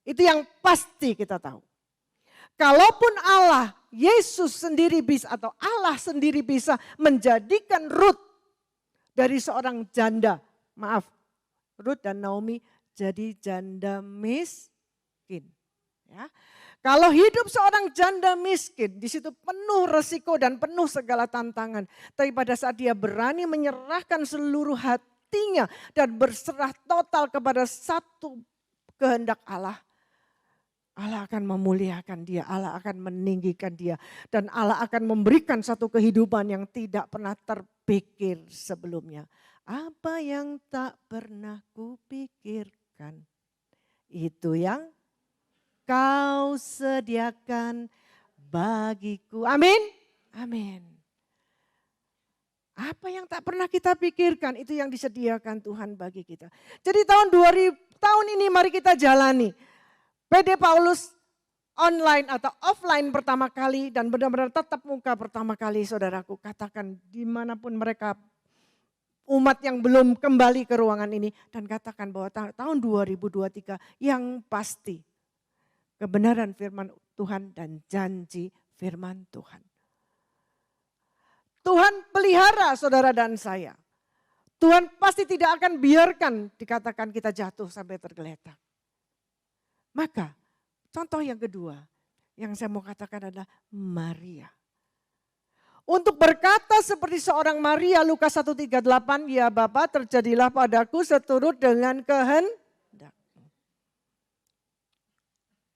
Itu yang pasti kita tahu. Kalaupun Allah, Yesus sendiri bisa atau Allah sendiri bisa menjadikan Ruth dari seorang janda, Ruth dan Naomi jadi janda miskin. Ya. Kalau hidup seorang janda miskin, di situ penuh resiko dan penuh segala tantangan. Tapi pada saat dia berani menyerahkan seluruh hatinya dan berserah total kepada satu kehendak Allah, Allah akan memuliakan dia, Allah akan meninggikan dia. Dan Allah akan memberikan satu kehidupan yang tidak pernah terpikir sebelumnya. Apa yang tak pernah kupikirkan, itu yang kau sediakan bagiku. Amin. Amin. Apa yang tak pernah kita pikirkan, itu yang disediakan Tuhan bagi kita. Jadi tahun ini mari kita jalani. PD Paulus online atau offline pertama kali dan benar-benar tatap muka pertama kali, saudaraku. Katakan dimanapun mereka, umat yang belum kembali ke ruangan ini, dan katakan bahwa tahun 2023 yang pasti kebenaran firman Tuhan dan janji firman Tuhan. Tuhan pelihara saudara dan saya. Tuhan pasti tidak akan biarkan dikatakan kita jatuh sampai tergeletak. Maka contoh yang kedua yang saya mau katakan adalah Maria. Untuk berkata seperti seorang Maria, Lukas 1:38, ya Bapa, terjadilah padaku seturut dengan kehendakmu.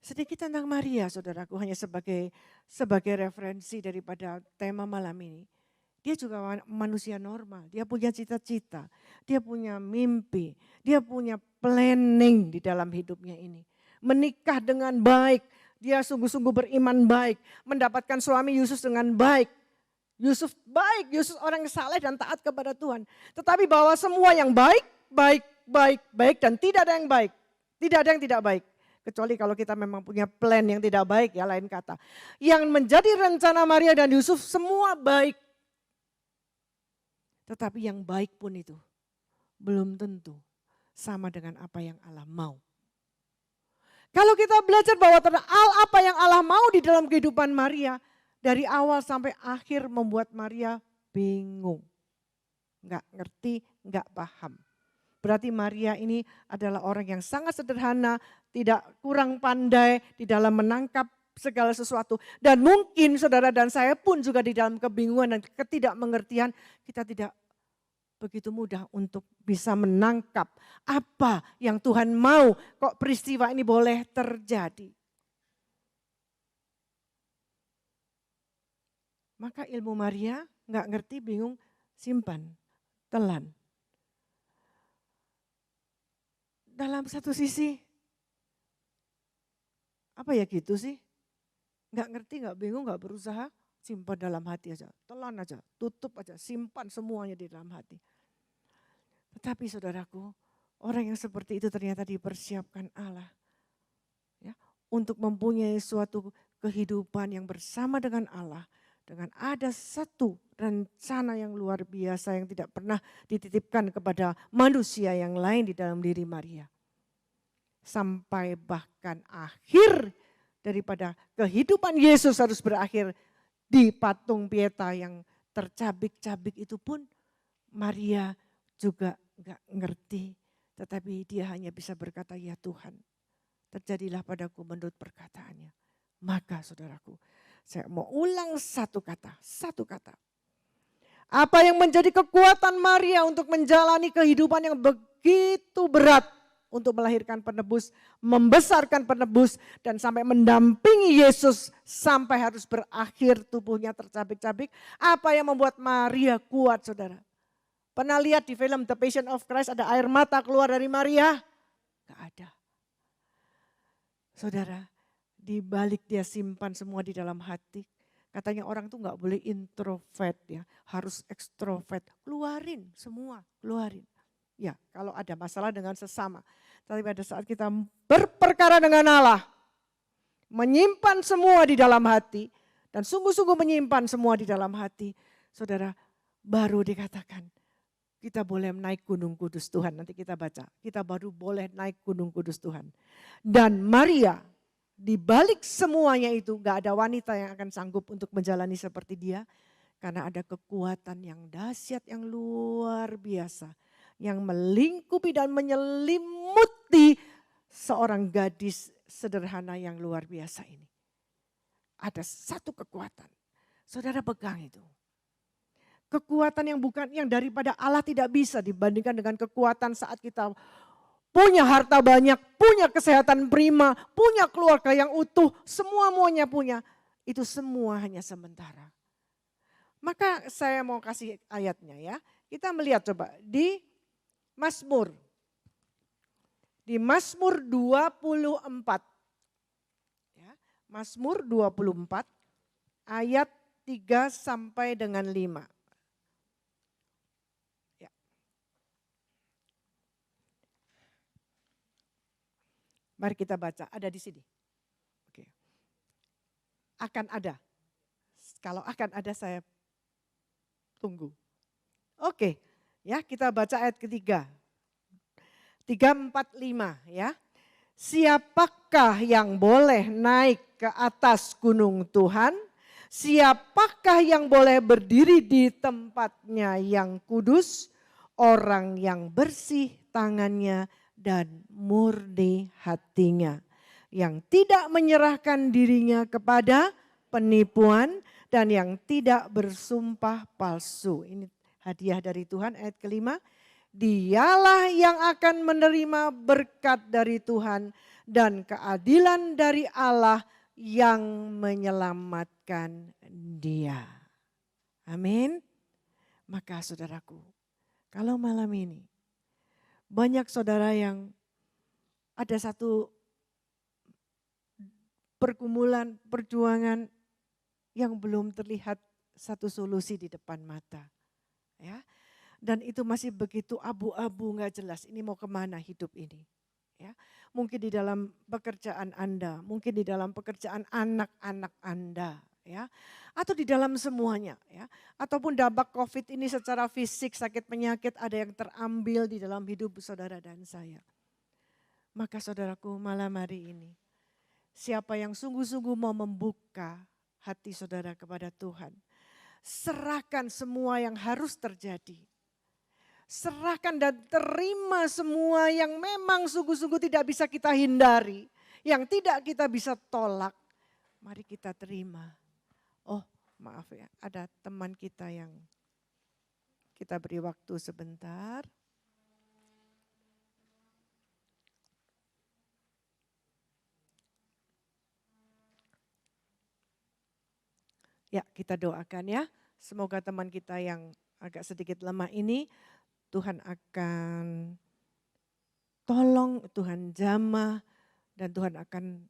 Sedikit tentang Maria, saudaraku, hanya sebagai referensi daripada tema malam ini. Dia juga manusia normal, dia punya cita-cita, dia punya mimpi, dia punya planning di dalam hidupnya ini. Menikah dengan baik, dia sungguh-sungguh beriman baik, mendapatkan suami Yusuf dengan baik. Yusuf baik, Yusuf orang yang saleh dan taat kepada Tuhan. Tetapi bahwa semua yang baik dan tidak ada yang baik. Tidak ada yang tidak baik. Kecuali kalau kita memang punya plan yang tidak baik, ya lain kata. Yang menjadi rencana Maria dan Yusuf semua baik. Tetapi yang baik pun itu belum tentu sama dengan apa yang Allah mau. Kalau kita belajar bahwa apa yang Allah mau di dalam kehidupan Maria, dari awal sampai akhir membuat Maria bingung. Enggak ngerti, enggak paham. Berarti Maria ini adalah orang yang sangat sederhana, tidak kurang pandai di dalam menangkap segala sesuatu. Dan mungkin saudara dan saya pun juga di dalam kebingungan dan ketidakmengertian, kita tidak begitu mudah untuk bisa menangkap apa yang Tuhan mau, kok peristiwa ini boleh terjadi. Maka ilmu Maria nggak ngerti, bingung, simpan, telan. Dalam satu sisi, apa ya gitu sih? Nggak ngerti, nggak bingung, nggak berusaha, simpan dalam hati aja, telan aja, tutup aja, simpan semuanya di dalam hati. Tetapi saudaraku, orang yang seperti itu ternyata dipersiapkan Allah, ya, untuk mempunyai suatu kehidupan yang bersama dengan Allah, dengan ada satu rencana yang luar biasa yang tidak pernah dititipkan kepada manusia yang lain di dalam diri Maria. Sampai bahkan akhir daripada kehidupan Yesus harus berakhir di patung Pieta yang tercabik-cabik itu pun Maria juga enggak ngerti. Tetapi dia hanya bisa berkata, ya Tuhan, terjadilah padaku menurut perkataannya. Maka saudaraku, saya mau ulang satu kata. Apa yang menjadi kekuatan Maria untuk menjalani kehidupan yang begitu berat untuk melahirkan penebus, membesarkan penebus, dan sampai mendampingi Yesus sampai harus berakhir tubuhnya tercabik-cabik. Apa yang membuat Maria kuat, saudara? Pernah lihat di film The Passion of Christ ada air mata keluar dari Maria? Gak ada. Saudara, di balik dia simpan semua di dalam hati. Katanya orang tuh gak boleh introvert ya, harus ekstrovert. Keluarin semua, keluarin. Ya, kalau ada masalah dengan sesama. Tapi pada saat kita berperkara dengan Allah, menyimpan semua di dalam hati, dan sungguh-sungguh menyimpan semua di dalam hati, saudara, baru dikatakan, kita boleh naik gunung kudus Tuhan. Nanti kita baca, kita baru boleh naik gunung kudus Tuhan. Dan Maria, di balik semuanya itu, gak ada wanita yang akan sanggup untuk menjalani seperti dia, karena ada kekuatan yang dahsyat, yang luar biasa, yang melingkupi dan menyelimuti seorang gadis sederhana yang luar biasa ini. ada satu kekuatan. Saudara pegang itu. Kekuatan yang daripada Allah tidak bisa dibandingkan dengan kekuatan saat kita punya harta banyak, punya kesehatan prima, punya keluarga yang utuh, semuanya punya. Itu semua hanya sementara. Maka saya mau kasih ayatnya ya. Kita melihat coba di Mazmur. Di Mazmur 24. Ya, Mazmur 24 ayat 3 sampai dengan 5. Ya. Mari kita baca, ada di sini. Oke. Akan ada. Kalau akan ada saya tunggu. Oke, ya kita baca ayat ketiga. 3, 4, 5 ya. Siapakah yang boleh naik ke atas gunung Tuhan? Siapakah yang boleh berdiri di tempatnya yang kudus? Orang yang bersih tangannya dan murni hatinya. Yang tidak menyerahkan dirinya kepada penipuan dan yang tidak bersumpah palsu. Ini hadiah dari Tuhan ayat kelima. Dialah yang akan menerima berkat dari Tuhan dan keadilan dari Allah yang menyelamatkan dia. Amin. Maka saudaraku, kalau malam ini banyak saudara yang ada satu pergumulan, perjuangan yang belum terlihat satu solusi di depan mata. Ya. Dan itu masih begitu abu-abu, gak jelas ini mau kemana hidup ini. Ya. Mungkin di dalam pekerjaan Anda, mungkin di dalam pekerjaan anak-anak Anda. Ya. Atau di dalam semuanya. Ya. Ataupun dampak COVID ini secara fisik, sakit penyakit ada yang terambil di dalam hidup saudara dan saya. Maka saudaraku malam hari ini, siapa yang sungguh-sungguh mau membuka hati saudara kepada Tuhan. Serahkan semua yang harus terjadi. Serahkan dan terima semua yang memang sungguh-sungguh tidak bisa kita hindari. Yang tidak kita bisa tolak. Mari kita terima. Oh maaf ya, ada teman kita yang kita beri waktu sebentar. Ya, kita doakan ya. Semoga teman kita yang agak sedikit lemah ini Tuhan akan tolong, Tuhan jamah, dan Tuhan akan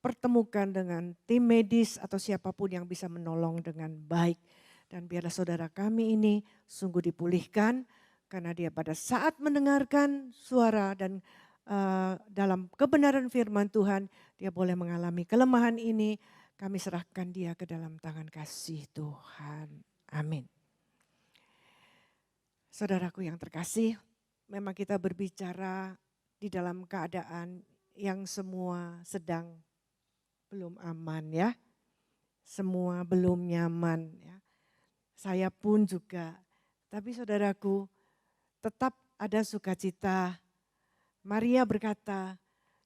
pertemukan dengan tim medis atau siapapun yang bisa menolong dengan baik. Dan biarlah saudara kami ini sungguh dipulihkan karena dia pada saat mendengarkan suara dan dalam kebenaran firman Tuhan dia boleh mengalami kelemahan ini. Kami serahkan dia ke dalam tangan kasih Tuhan. Amin. Saudaraku yang terkasih, memang kita berbicara di dalam keadaan yang semua sedang belum aman ya. Semua belum nyaman ya. Saya pun juga. Tapi saudaraku, tetap ada sukacita. Maria berkata,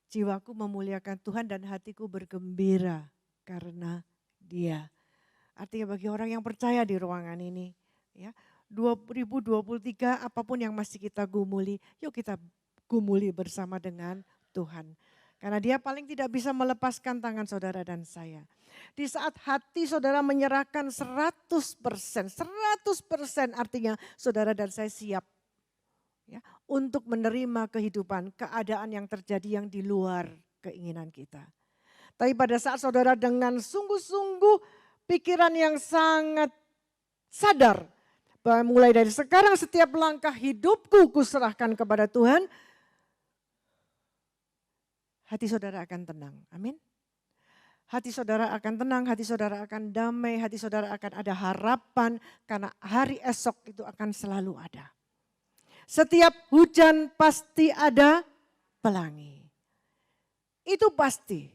jiwaku memuliakan Tuhan dan hatiku bergembira karena dia. Artinya bagi orang yang percaya di ruangan ini, ya 2023 apapun yang masih kita gumuli, yuk kita gumuli bersama dengan Tuhan. Karena dia paling tidak bisa melepaskan tangan saudara dan saya. Di saat hati saudara menyerahkan 100%, 100% artinya saudara dan saya siap ya, untuk menerima kehidupan, keadaan yang terjadi yang di luar keinginan kita. Tapi pada saat saudara dengan sungguh-sungguh pikiran yang sangat sadar bahwa mulai dari sekarang setiap langkah hidupku kuserahkan kepada Tuhan, hati saudara akan tenang. Amin. Hati saudara akan tenang, hati saudara akan damai, hati saudara akan ada harapan karena hari esok itu akan selalu ada. Setiap hujan pasti ada pelangi. Itu pasti.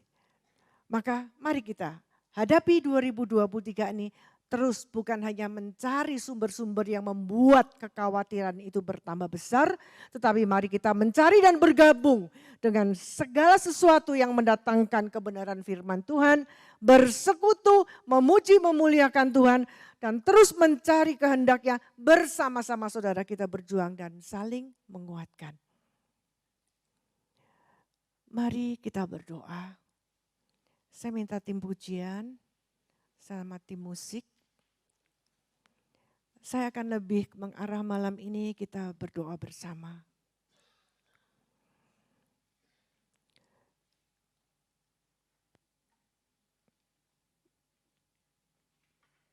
Maka mari kita hadapi 2023 ini terus bukan hanya mencari sumber-sumber yang membuat kekhawatiran itu bertambah besar, tetapi mari kita mencari dan bergabung dengan segala sesuatu yang mendatangkan kebenaran firman Tuhan, bersekutu, memuji, memuliakan Tuhan, dan terus mencari kehendaknya bersama-sama saudara kita berjuang dan saling menguatkan. Mari kita berdoa. Saya minta tim pujian sama tim musik. Saya akan lebih mengarah malam ini kita berdoa bersama.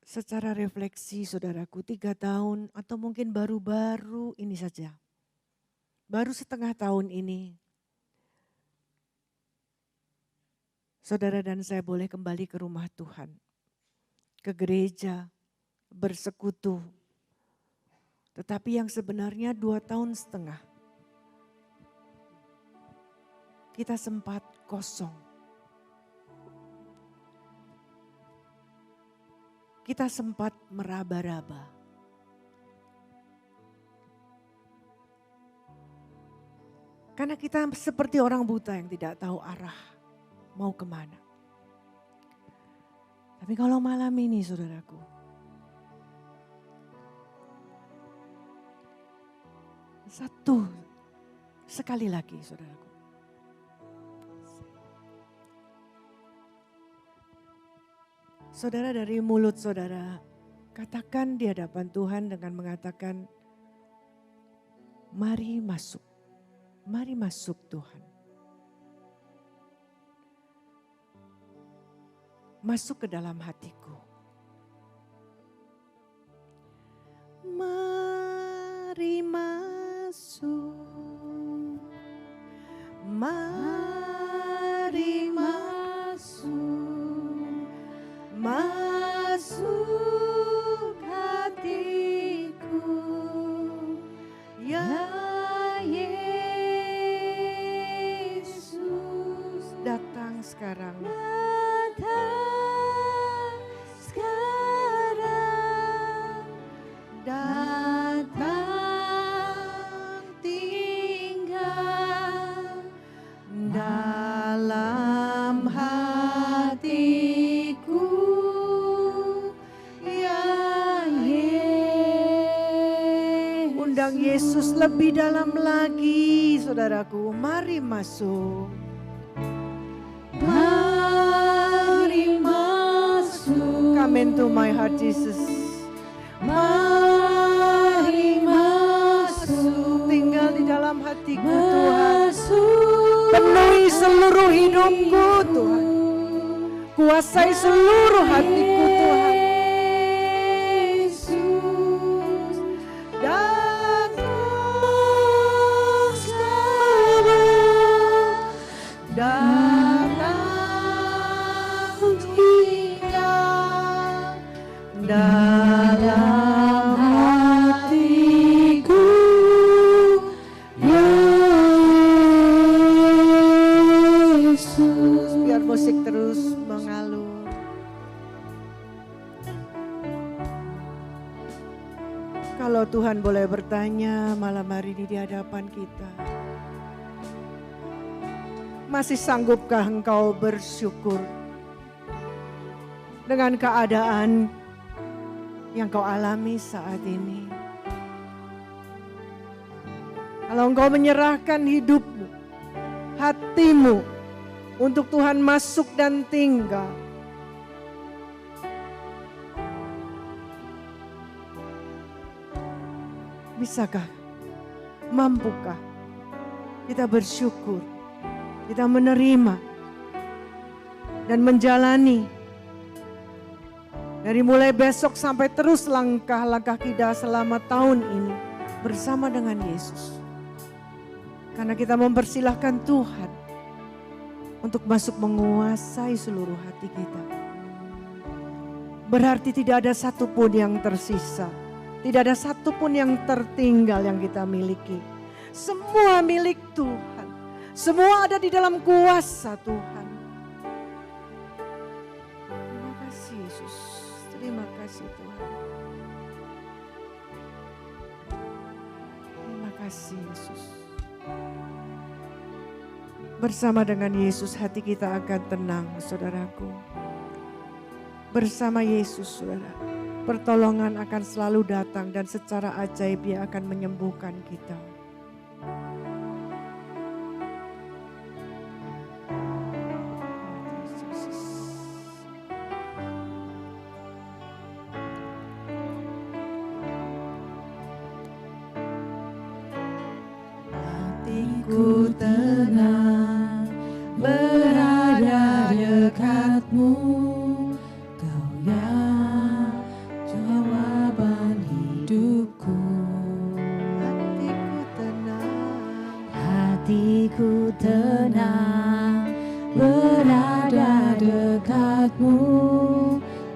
Secara refleksi saudaraku 3 tahun atau mungkin baru-baru ini saja. Baru setengah tahun ini. Saudara dan saya boleh kembali ke rumah Tuhan. Ke gereja, bersekutu. Tetapi yang sebenarnya 2 tahun setengah. Kita sempat kosong. Kita sempat meraba-raba. Karena kita seperti orang buta yang tidak tahu arah mau kemana. Tapi kalau malam ini saudaraku, sekali lagi saudaraku. Saudara, dari mulut saudara, katakan di hadapan Tuhan dengan mengatakan, mari masuk Tuhan. Masuk ke dalam hatiku. Mari masuk. Mari masuk. Masuk hatiku. Ya Yesus, datang sekarang. Yesus lebih dalam lagi, saudaraku. Mari masuk. Mari masuk. Come into my heart, Jesus. Mari masuk. Tinggal di dalam hatiku, Tuhan. Penuhi seluruh hidupku, Tuhan. Kuasai seluruh hatiku, Tuhan. Dalam hatiku, Yesus. Biar musik terus mengalun. Kalau Tuhan boleh bertanya malam hari ini di hadapan kita, masih sanggupkah engkau bersyukur dengan keadaan yang kau alami saat ini? Kalau engkau menyerahkan hidupmu, hatimu untuk Tuhan masuk dan tinggal, bisakah, mampukah kita bersyukur, kita menerima dan menjalani dari mulai besok sampai terus langkah-langkah kita selama tahun ini bersama dengan Yesus. Karena kita mempersilahkan Tuhan untuk masuk menguasai seluruh hati kita. Berarti tidak ada satupun yang tersisa. Tidak ada satupun yang tertinggal yang kita miliki. Semua milik Tuhan. Semua ada di dalam kuasa Tuhan. Terima kasih Yesus. Terima kasih. kasih Tuhan. Terima kasih Yesus. Bersama dengan Yesus hati kita akan tenang, saudaraku. Bersama Yesus, saudara, pertolongan akan selalu datang dan secara ajaib Dia akan menyembuhkan kita. Hatiku tenang berada dekatmu, Kau yang jawaban hidupku. Hatiku tenang, Hatiku tenang berada dekatmu,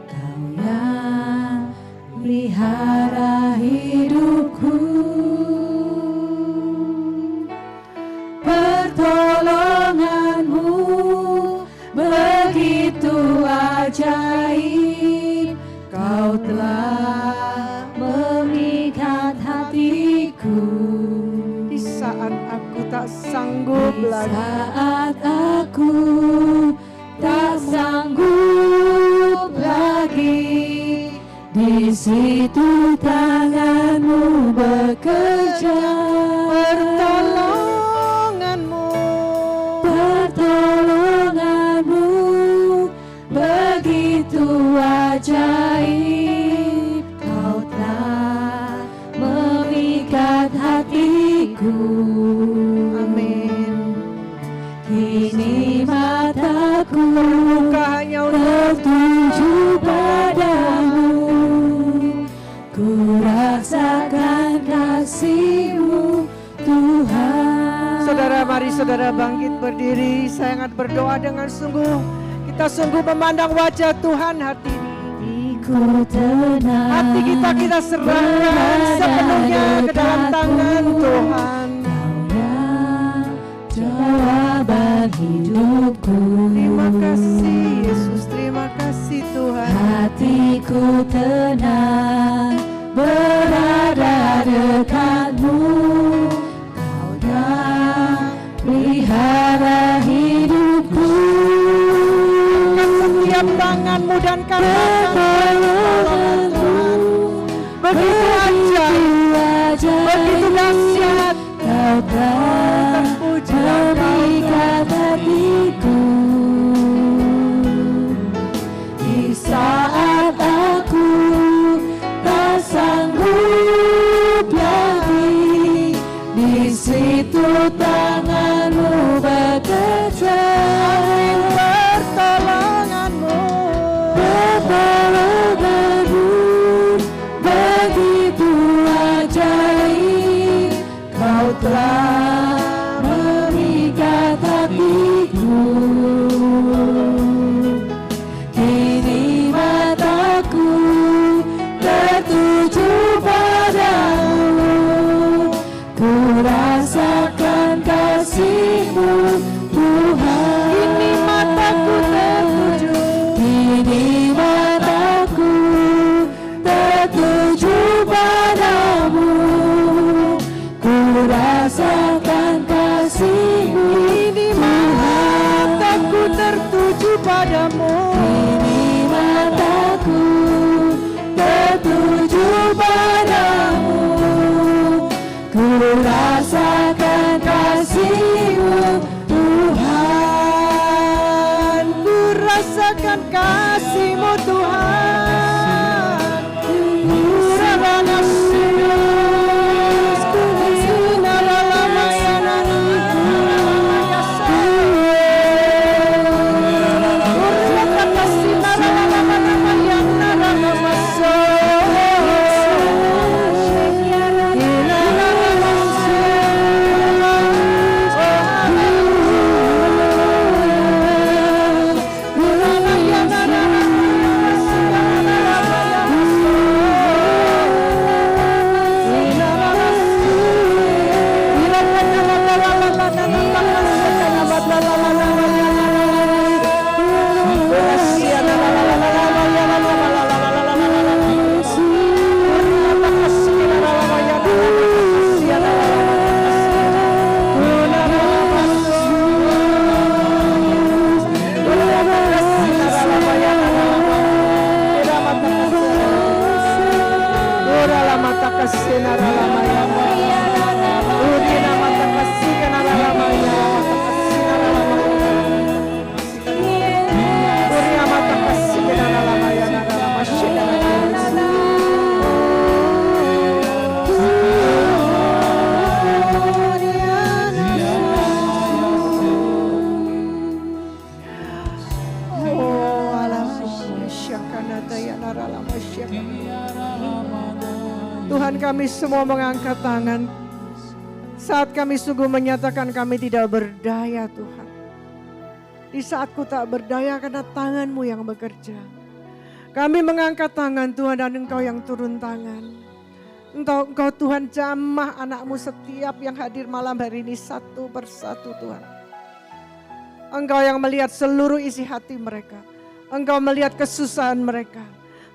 Kau yang pelihara hidupku. Pertolonganmu begitu ajaib, Kau telah memikat hatiku. di saat aku tak sanggup Di lagi, saat aku tak sanggup lagi, di situ tanganmu bekerja. Pertolonganmu begitu ajaib, Kau telah memikat hatiku. amin. Kini mataku Buka hanya untuk tertuju padamu, ku rasakan kasih-Mu Tuhan. Saudara, mari saudara bangkit berdiri. Saya akan berdoa dengan sungguh. Kita sungguh memandang wajah Tuhan hati ini. Hatiku tenang, Hati kita serahkan sepenuhnya ke dalam tangan Tuhan. Kau yang jawaban hidupku. Terima kasih Yesus, terima kasih Tuhan. Hatiku tenang berada dekatmu, Kau yang pelihara hidupku. Setiap tanganmu dan katakan Tuhan, begitu ajaib, begitu dahsyat, Kau telah terpuji memikat hatiku. Di saat aku tak sanggup lagi, di situ tanganmu bekerja. Pertolonganmu begitu ajaib, Kau telah memikat hatiku. Kini mataku tertuju padamu, ku rasakan kasih-Mu Tuhan. Kini mataku tertuju, Kini mataku tertuju padamu, ku rasakan kasih-Mu kini mataku tertuju padamu. Kini mataku tertuju padamu, ku rasakan kasih-Mu Tuhan. Ku rasakan kasih-Mu Tuhan. Sabana kami semua mengangkat tangan, saat kami sungguh menyatakan kami tidak berdaya Tuhan. Di saat ku tak berdaya karena tangan-Mu yang bekerja. Kami mengangkat tangan Tuhan dan Engkau yang turun tangan. Engkau Tuhan jamah anak-Mu setiap yang hadir malam hari ini satu persatu Tuhan. Engkau yang melihat seluruh isi hati mereka. Engkau melihat kesusahan mereka.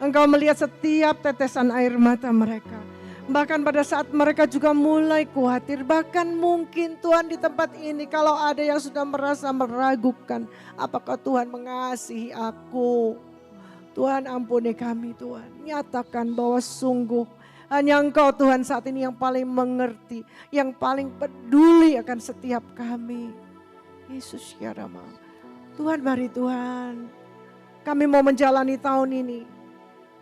Engkau melihat setiap tetesan air mata mereka. Bahkan pada saat mereka juga mulai khawatir. Bahkan mungkin Tuhan di tempat ini kalau ada yang sudah merasa meragukan. Apakah Tuhan mengasihi aku? Tuhan ampuni kami Tuhan. Nyatakan bahwa sungguh hanya Engkau Tuhan saat ini yang paling mengerti. Yang paling peduli akan setiap kami. Yesus ya Rama. Tuhan mari Tuhan. Kami mau menjalani tahun ini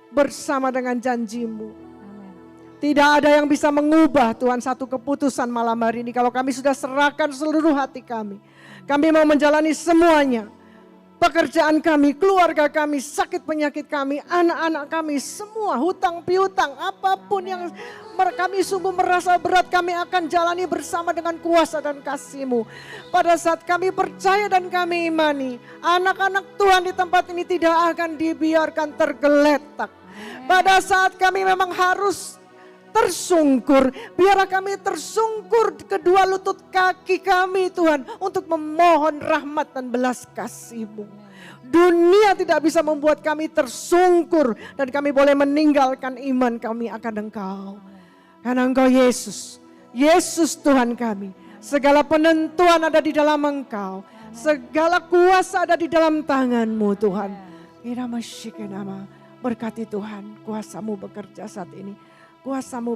bersama dengan janji-Mu. Tidak ada yang bisa mengubah Tuhan satu keputusan malam hari ini. Kalau kami sudah serahkan seluruh hati kami. Kami mau menjalani semuanya. Pekerjaan kami, keluarga kami, sakit penyakit kami, anak-anak kami, semua hutang piutang, apapun yang kami sungguh merasa berat, kami akan jalani bersama dengan kuasa dan kasih-Mu. Pada saat kami percaya dan kami imani, anak-anak Tuhan di tempat ini tidak akan dibiarkan tergeletak. Pada saat kami memang harus tersungkur, biarlah kami tersungkur kedua lutut kaki kami Tuhan untuk memohon rahmat dan belas kasih-Mu. Dunia tidak bisa membuat kami tersungkur dan kami boleh meninggalkan iman kami akan Engkau. Karena Engkau Yesus, Yesus Tuhan kami. Segala penentuan ada di dalam Engkau, segala kuasa ada di dalam tangan-Mu Tuhan. Berkati Tuhan, kuasa-Mu bekerja saat ini. Kuasa-Mu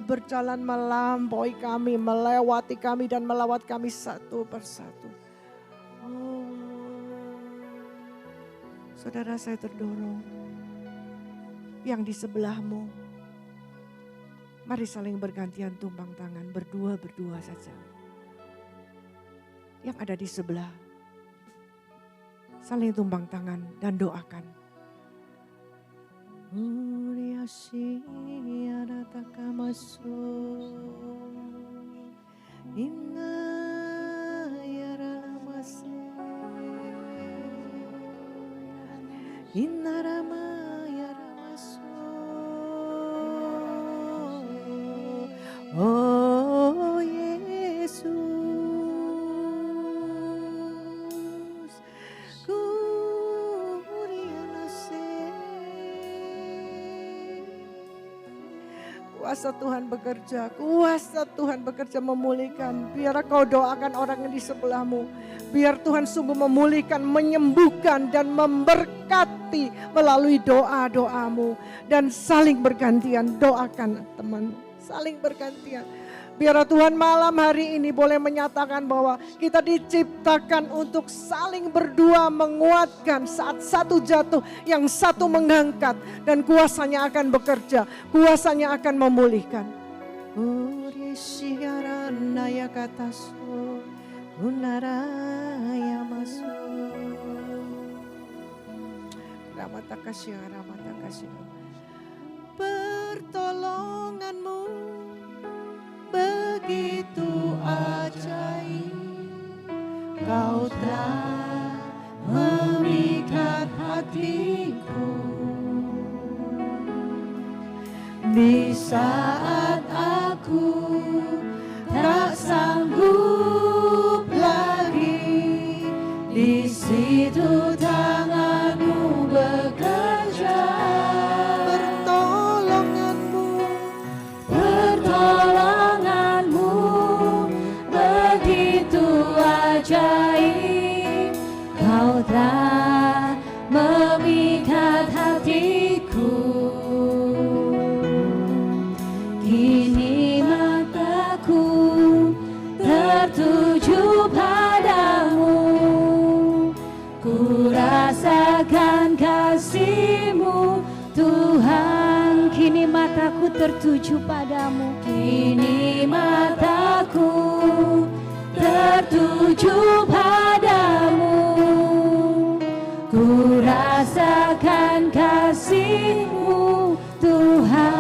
berjalan melampaui kami, melewati kami dan melawat kami satu persatu. Oh, saudara saya terdorong. Yang di sebelah-Mu, mari saling bergantian tumpang tangan, berdua-berdua saja. Yang ada di sebelah, saling tumpang tangan dan doakan. Oh Yesus, kuasa Tuhan bekerja, kuasa Tuhan bekerja memulihkan. Biar kau doakan orang yang di sebelah-Mu. Biar Tuhan sungguh memulihkan, menyembuhkan dan memberkati melalui doa-doa-Mu. Dan saling bergantian, doakan teman, saling bergantian. Biar Tuhan malam hari ini boleh menyatakan bahwa kita diciptakan untuk saling berdua menguatkan saat satu jatuh, yang satu mengangkat dan kuasanya akan bekerja, kuasanya akan memulihkan. Pertolongan-Mu begitu ajaib, Kau telah memikat hatiku. Di saat aku tak sanggup lagi, di situ tangan-Mu bekerja. Pertolongan-Mu begitu ajaib, Kau telah memikat hatiku. Kini mataku tertuju padamu, ku rasakan kasih-Mu Tuhan. Kini mataku tertuju padamu, kini mataku tertuju padamu, ku rasakan kasih-Mu Tuhan.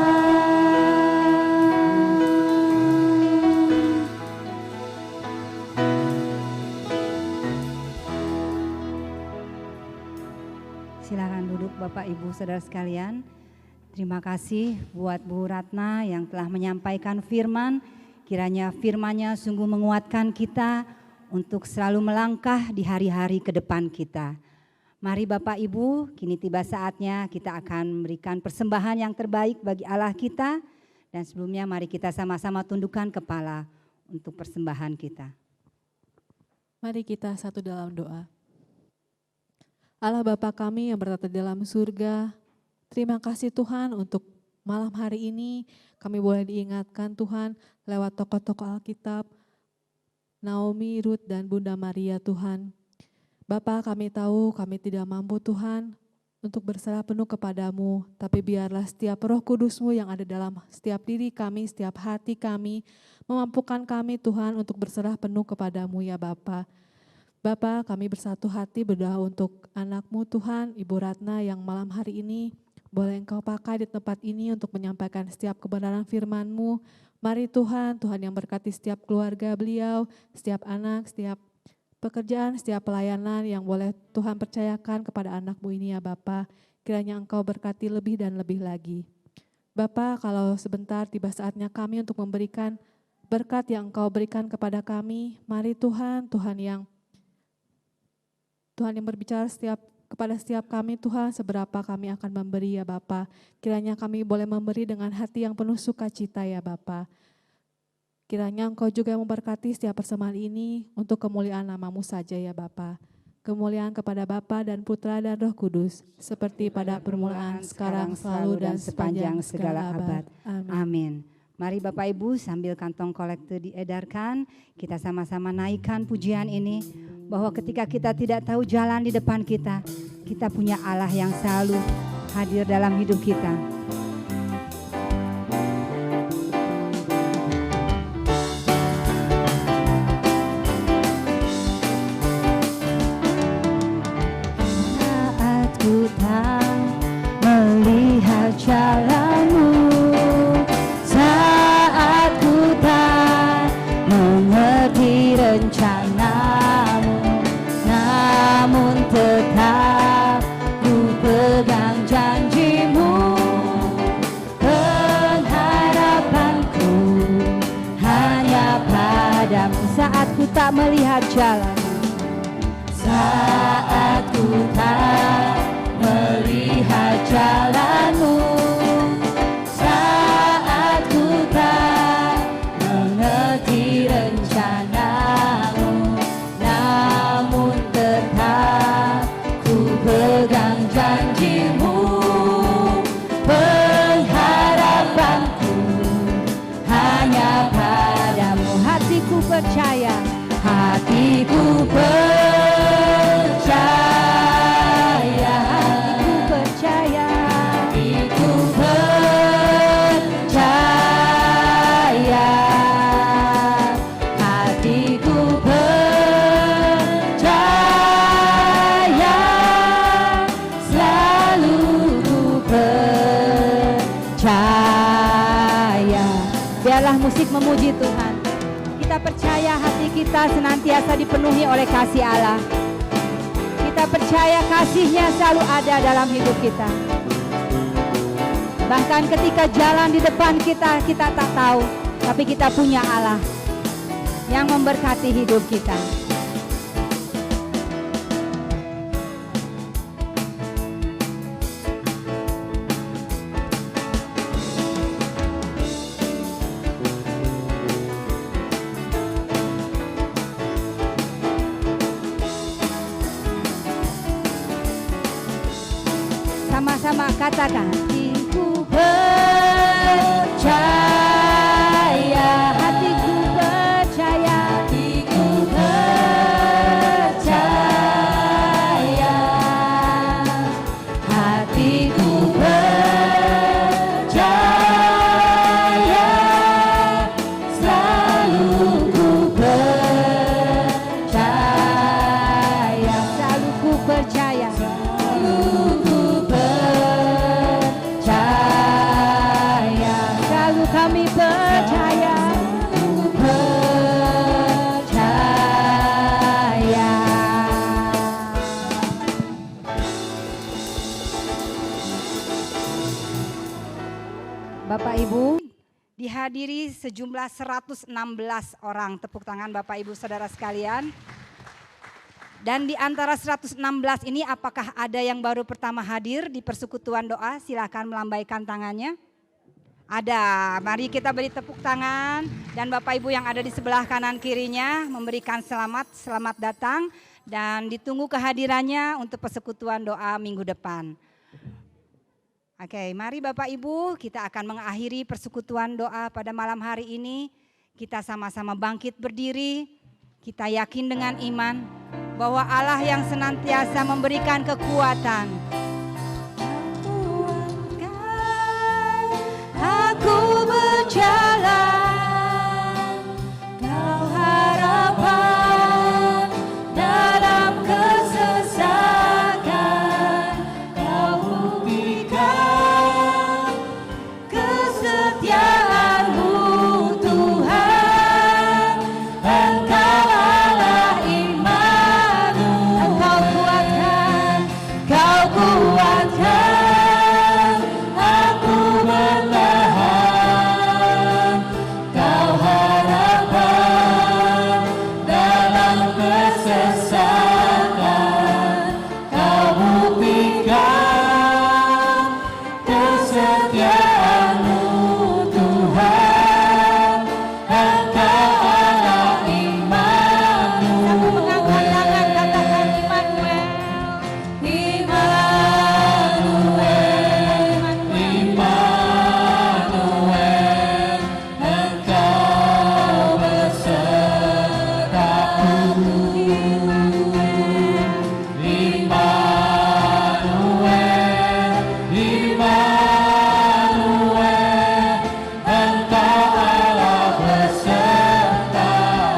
Bapak Ibu Saudara sekalian, terima kasih buat Bu Ratna yang telah menyampaikan firman. Kiranya firman-Nya sungguh menguatkan kita untuk selalu melangkah di hari-hari ke depan kita. Mari Bapak Ibu, kini tiba saatnya kita akan memberikan persembahan yang terbaik bagi Allah kita. Dan sebelumnya mari kita sama-sama tundukkan kepala untuk persembahan kita. Mari kita satu dalam doa. Allah Bapa kami yang bertata di dalam surga, terima kasih Tuhan untuk malam hari ini kami boleh diingatkan Tuhan lewat tokoh-tokoh Alkitab, Naomi, Ruth, dan Bunda Maria Tuhan. Bapa, kami tahu kami tidak mampu Tuhan untuk berserah penuh kepadamu, tapi biarlah setiap roh kudus-Mu yang ada dalam setiap diri kami, setiap hati kami, memampukan kami Tuhan untuk berserah penuh kepadamu ya Bapa. Bapa, kami bersatu hati berdoa untuk anak-Mu Tuhan, Ibu Ratna yang malam hari ini boleh Engkau pakai di tempat ini untuk menyampaikan setiap kebenaran firman-Mu. Mari Tuhan, Tuhan yang berkati setiap keluarga beliau, setiap anak, setiap pekerjaan, setiap pelayanan yang boleh Tuhan percayakan kepada anak-Mu ini ya Bapa. Kiranya Engkau berkati lebih dan lebih lagi. Bapa, kalau sebentar tiba saatnya kami untuk memberikan berkat yang Engkau berikan kepada kami. Mari Tuhan, Tuhan yang berbicara kepada setiap kami Tuhan, seberapa kami akan memberi ya Bapa. Kiranya kami boleh memberi dengan hati yang penuh sukacita ya Bapa. Kiranya Engkau juga memberkati setiap persembahan ini untuk kemuliaan nama-Mu saja ya Bapa. Kemuliaan kepada Bapa dan Putra dan Roh Kudus, seperti pada permulaan, sekarang, selalu, dan sepanjang segala abad. Amin. Mari Bapak Ibu sambil kantong kolekte diedarkan, kita sama-sama naikkan pujian ini. Bahwa ketika kita tidak tahu jalan di depan kita, kita punya Allah yang selalu hadir dalam hidup kita. Saat ku tak melihat jalan-Mu, saat ku tak mengerti rencana-Mu, namun tetap ku pegang janji-Mu. Pengharapanku hanya padamu. Saat ku tak melihat jalan, saat ku tak melihat jalan-Mu, saat ku tak mengerti rencana-Mu, namun tetap ku pegang janji-Mu. Pengharapanku hanya padamu. Hatiku percaya, hatiku percaya, hatiku percaya, hatiku percaya, hatiku percaya, selalu ku percaya. Biarlah musik memuji Tuhan. Kita percaya hati kita senantiasa dipenuhi oleh kasih Allah. Kita percaya kasih-Nya selalu ada dalam hidup kita. Bahkan ketika jalan di depan kita tak tahu, tapi kita punya Allah yang memberkati hidup kita. Sama-sama katakan, hatiku percaya, hatiku percaya, hatiku percaya, hatiku percaya, selalu ku percaya, selalu ku percaya, selalu ku percaya. dihadiri sejumlah 116 orang. Tepuk tangan Bapak Ibu Saudara sekalian. Dan di antara 116 ini apakah ada yang baru pertama hadir di persekutuan doa? Silakan melambaikan tangannya. Ada, mari kita beri tepuk tangan. Dan Bapak Ibu yang ada di sebelah kanan kirinya memberikan selamat datang. Dan ditunggu kehadirannya untuk persekutuan doa minggu depan. Oke, mari Bapak Ibu kita akan mengakhiri persekutuan doa pada malam hari ini. Kita sama-sama bangkit berdiri. Kita yakin dengan iman bahwa Allah yang senantiasa memberikan kekuatan. Aku berjalan, kau harapan dalam kesesakan, kau buktikan kesetiaan-Mu Tuhan, Engkau Allah Immanuel, Engkau kuatkan, aku bertahan, kau harapan dalam kesesakan, kau buktikan kesetiaan-Mu Tuhan, Engkau Allah Immanuel. Aku mengangkat tangan, katakan Immanuel.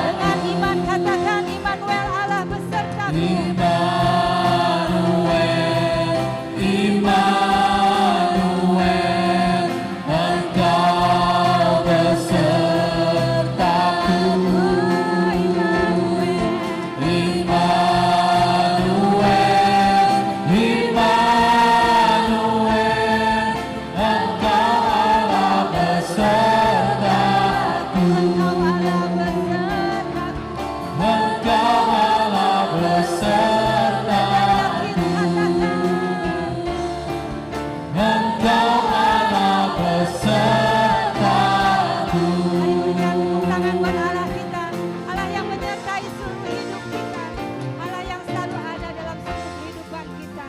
Dengan iman katakan Immanuel, Allah besertaku. Tangan buat Allah kita, Allah yang menyertai seluruh hidup kita, Allah yang selalu ada dalam seluruh kehidupan kita.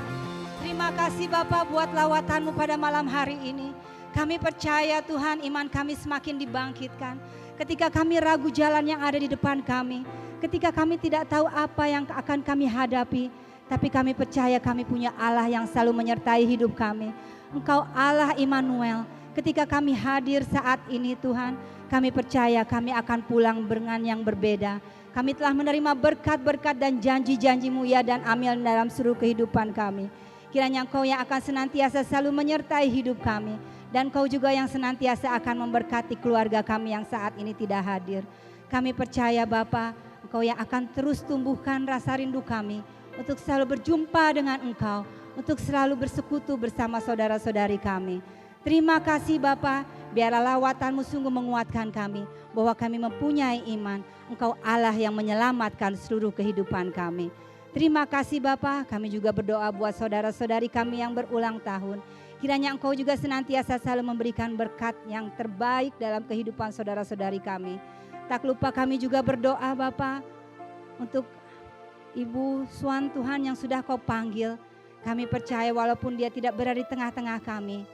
Terima kasih Bapa buat lawatan-Mu pada malam hari ini. Kami percaya Tuhan, iman kami semakin dibangkitkan. Ketika kami ragu jalan yang ada di depan kami, ketika kami tidak tahu apa yang akan kami hadapi, tapi kami percaya kami punya Allah yang selalu menyertai hidup kami. Engkau Allah Immanuel. Ketika kami hadir saat ini Tuhan, kami percaya kami akan pulang dengan yang berbeda. Kami telah menerima berkat-berkat dan janji-janji-Mu ya dan amin dalam seluruh kehidupan kami. Kiranya Engkau yang akan senantiasa selalu menyertai hidup kami. Dan Engkau juga yang senantiasa akan memberkati keluarga kami yang saat ini tidak hadir. Kami percaya Bapa, Engkau yang akan terus tumbuhkan rasa rindu kami untuk selalu berjumpa dengan Engkau, untuk selalu bersekutu bersama saudara-saudari kami. Terima kasih Bapa, biarlah lawatan-Mu sungguh menguatkan kami, bahwa kami mempunyai iman, Engkau Allah yang menyelamatkan seluruh kehidupan kami. Terima kasih Bapa, kami juga berdoa buat saudara-saudari kami yang berulang tahun. Kiranya Engkau juga senantiasa selalu memberikan berkat yang terbaik dalam kehidupan saudara-saudari kami. Tak lupa kami juga berdoa Bapa, untuk Ibu Swan Tuhan yang sudah Kau panggil. Kami percaya walaupun dia tidak berada di tengah-tengah kami,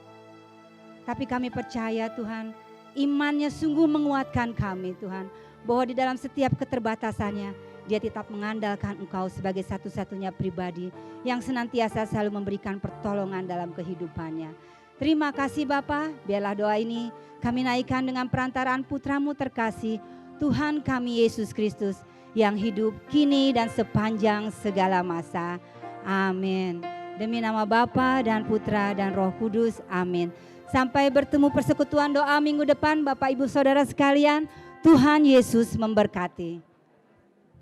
tapi kami percaya Tuhan, imannya sungguh menguatkan kami Tuhan, bahwa di dalam setiap keterbatasannya, dia tetap mengandalkan Engkau sebagai satu-satunya pribadi yang senantiasa selalu memberikan pertolongan dalam kehidupannya. Terima kasih Bapa, biarlah doa ini kami naikkan dengan perantaraan Putra-Mu terkasih, Tuhan kami Yesus Kristus, yang hidup kini dan sepanjang segala masa. Amin. Demi nama Bapa dan Putra dan Roh Kudus. Amin. Sampai bertemu persekutuan doa minggu depan Bapak Ibu Saudara sekalian. Tuhan Yesus memberkati.